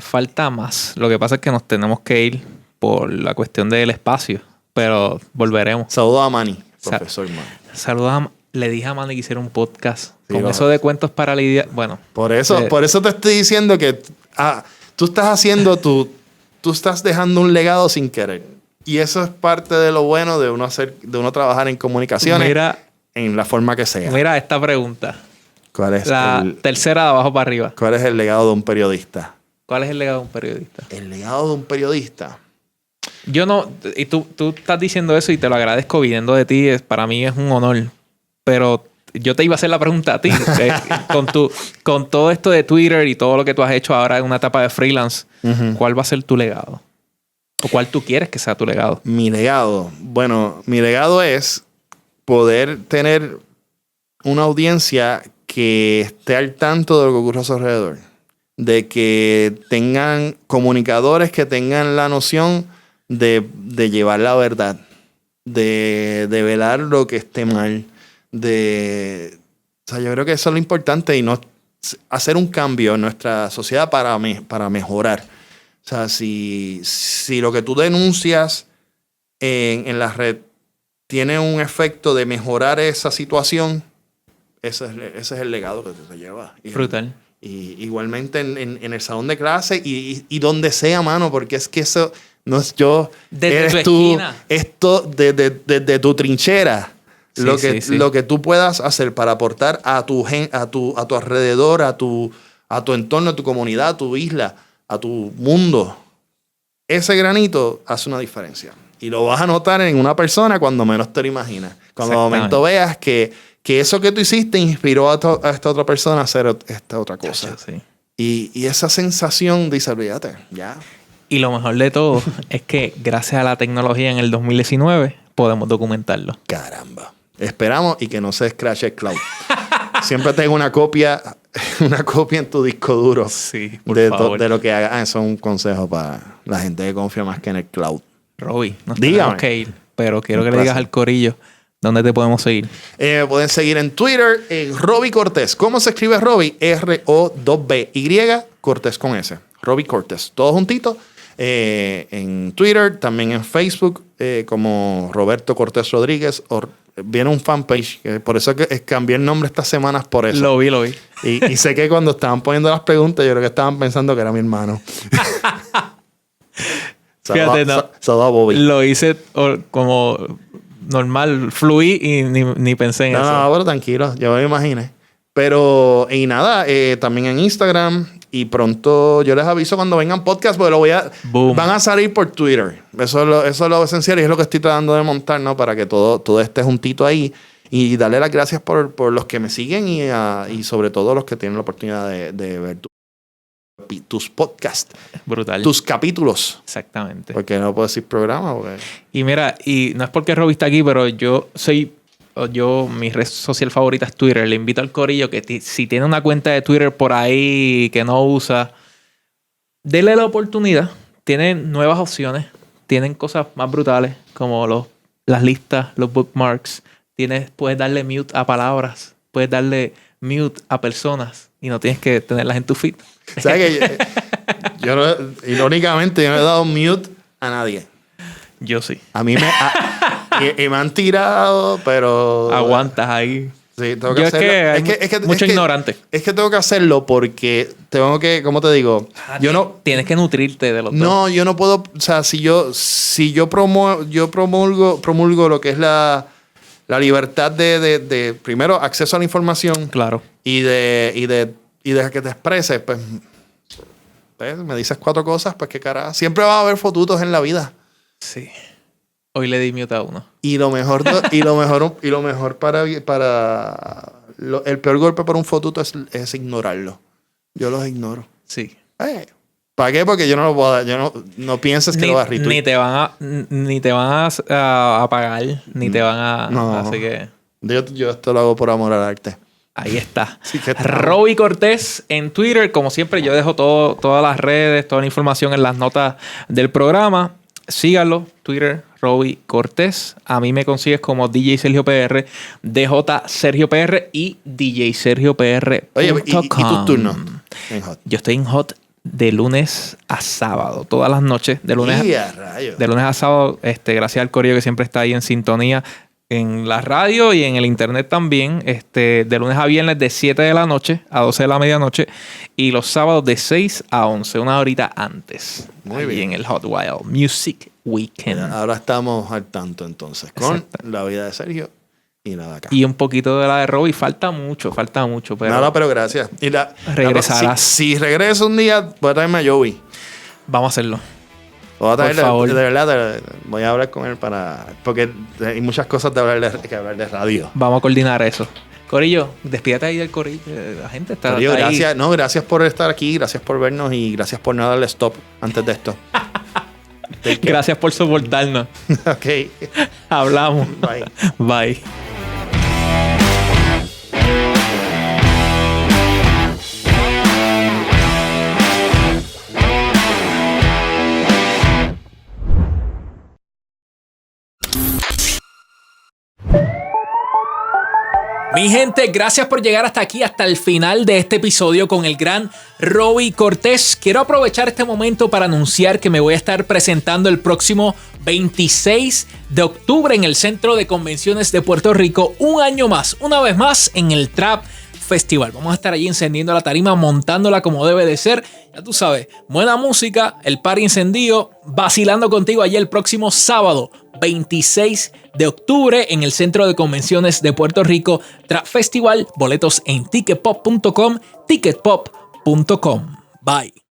más. Lo que pasa es que nos tenemos que ir por la cuestión del espacio. Pero volveremos. Saludos a Manny, profesor Manny. Saludos le dije a Manny que hiciera un podcast. Sí, con eso de cuentos para lidiar. Bueno. Por eso te estoy diciendo que tú estás haciendo tú estás dejando un legado sin querer. Y eso es parte de lo bueno de uno trabajar en comunicaciones. Mira, en la forma que sea. Mira esta pregunta. ¿Cuál es la tercera de abajo para arriba? ¿Cuál es el legado de un periodista? ¿Cuál es el legado de un periodista? El legado de un periodista. Yo no... Y tú estás diciendo eso y te lo agradezco viniendo de ti. Para mí es un honor. Pero yo te iba a hacer la pregunta a ti. Con todo esto de Twitter y todo lo que tú has hecho ahora en una etapa de freelance, ¿cuál va a ser tu legado? ¿O cuál tú quieres que sea tu legado? Mi legado. Bueno, mi legado es poder tener una audiencia que esté al tanto de lo que ocurre a su alrededor. De que tengan comunicadores que tengan la noción de llevar la verdad. De velar lo que esté mal. O sea, yo creo que eso es lo importante y no hacer un cambio en nuestra sociedad para mejorar. O sea, si lo que tú denuncias en la red tiene un efecto de mejorar esa situación, ese es el legado que te lleva. Brutal. Y igualmente en el salón de clase y donde sea, mano, porque es que eso no es yo. Desde tu esquina. Esto desde tu trinchera. Sí. Lo que tú puedas hacer para aportar a tu alrededor, a tu entorno, a tu comunidad, a tu isla, a tu mundo. Ese granito hace una diferencia. Y lo vas a notar en una persona cuando menos te lo imaginas. Cuando de momento veas que eso que tú hiciste inspiró a esta otra persona a hacer esta otra cosa. Sí. Y esa sensación dice, olvídate, ya. Y lo mejor de todo es que gracias a la tecnología en el 2019 podemos documentarlo. Caramba. Esperamos y que no se scratche el cloud. Siempre tengo una copia en tu disco duro. Sí, por favor. De lo que haga. Eso es un consejo para la gente que confía más que en el cloud. Robbie, nos tenemos que ir, pero quiero que le digas al corillo dónde te podemos seguir. Pueden seguir en Twitter, Robbie Cortés. ¿Cómo se escribe Robbie? R-O-B-Y, Cortés con S. Robbie Cortés. Todo juntito. En Twitter, también en Facebook, como Roberto Cortés Rodríguez. Viene un fanpage, por eso que cambié el nombre estas semanas por eso. Lo vi. Y sé que cuando estaban poniendo las preguntas, yo creo que estaban pensando que era mi hermano. Fíjate, no. Saludos a Bobby. Lo hice como normal, fluí y ni pensé en eso. No, pero tranquilo, yo me imaginé. Pero, y nada, también en Instagram. Y pronto yo les aviso cuando vengan podcasts, porque van a salir por Twitter. Eso es lo esencial y es lo que estoy tratando de montar, ¿no? Para que todo esté juntito ahí. Y darle las gracias por los que me siguen y sobre todo los que tienen la oportunidad de ver tus podcasts. Brutal. Tus capítulos. Exactamente. Porque no puedo decir programa. Y mira, y no es porque Robbie está aquí, pero mi red social favorita es Twitter. Le invito al corillo que si tiene una cuenta de Twitter por ahí que no usa, dele la oportunidad. Tienen nuevas opciones. Tienen cosas más brutales como las listas, los bookmarks. Puedes darle mute a palabras. Puedes darle mute a personas. Y no tienes que tenerlas en tu feed. ¿Sabes que irónicamente, yo no he dado mute a nadie? Yo sí. A mí me han tirado, pero... Aguantas ahí. Sí, tengo que hacerlo. Es que mucho ignorante. Es que tengo que hacerlo porque tengo que, ¿cómo te digo? Tienes que nutrirte de los dos. No, yo no puedo... O sea, si yo promulgo lo que es la libertad de primero, acceso a la información. Claro. Y de que te expreses, pues me dices 4 cosas, pues qué carajo. Siempre va a haber fotutos en la vida. Sí. Hoy le di mute a uno. Y lo mejor para el peor golpe para un fotuto es ignorarlo. Yo los ignoro. Sí. ¿Para qué? Porque yo no lo puedo dar. No pienses que lo vas a retweet. Ni te van a pagar, ni te van a... No. Así que... Yo esto lo hago por amor al arte. Ahí está. Sí, Robbie Cortés en Twitter. Como siempre, yo dejo todas las redes, toda la información en las notas del programa. Síganlo. Twitter, Robbie Cortés. A mí me consigues como DJ Sergio PR, DJ Sergio PR y DJSergioPR.com. Oye, ¿y tus turnos en Hot? Yo estoy en Hot de lunes a sábado, todas las noches. De lunes a sábado, gracias al corillo que siempre está ahí en sintonía en la radio y en el internet también, de lunes a viernes de 7 de la noche a 12 de la medianoche y los sábados de 6 a 11, una horita antes. Muy bien. En el Hot Wild Music Weekend. Ahora estamos al tanto entonces con la vida de Sergio y la de acá. Y un poquito de la de Robbie. Falta mucho, pero... Nada, pero gracias. Y regresarás. Si regreso un día, voy a traerme a Joey. Vamos a hacerlo. Por favor. De verdad, voy a hablar con él porque hay muchas cosas que hablar de radio. Vamos a coordinar eso. Corillo, despídate ahí del corillo. La gente está Corillo, ahí. gracias. No, gracias por estar aquí, gracias por vernos y gracias por no darle stop antes de esto. Gracias por soportarnos. Ok. Hablamos. Bye. Bye. Mi gente, gracias por llegar hasta aquí, hasta el final de este episodio con el gran Robbie Cortés. Quiero aprovechar este momento para anunciar que me voy a estar presentando el próximo 26 de octubre en el Centro de Convenciones de Puerto Rico. Un año más, una vez más, en el Trap Festival. Vamos a estar allí encendiendo la tarima, montándola como debe de ser. Ya tú sabes, buena música, el party encendido, vacilando contigo allí el próximo sábado 26 de octubre en el Centro de Convenciones de Puerto Rico, Trap Festival. Boletos en ticketpop.com, ticketpop.com. Bye.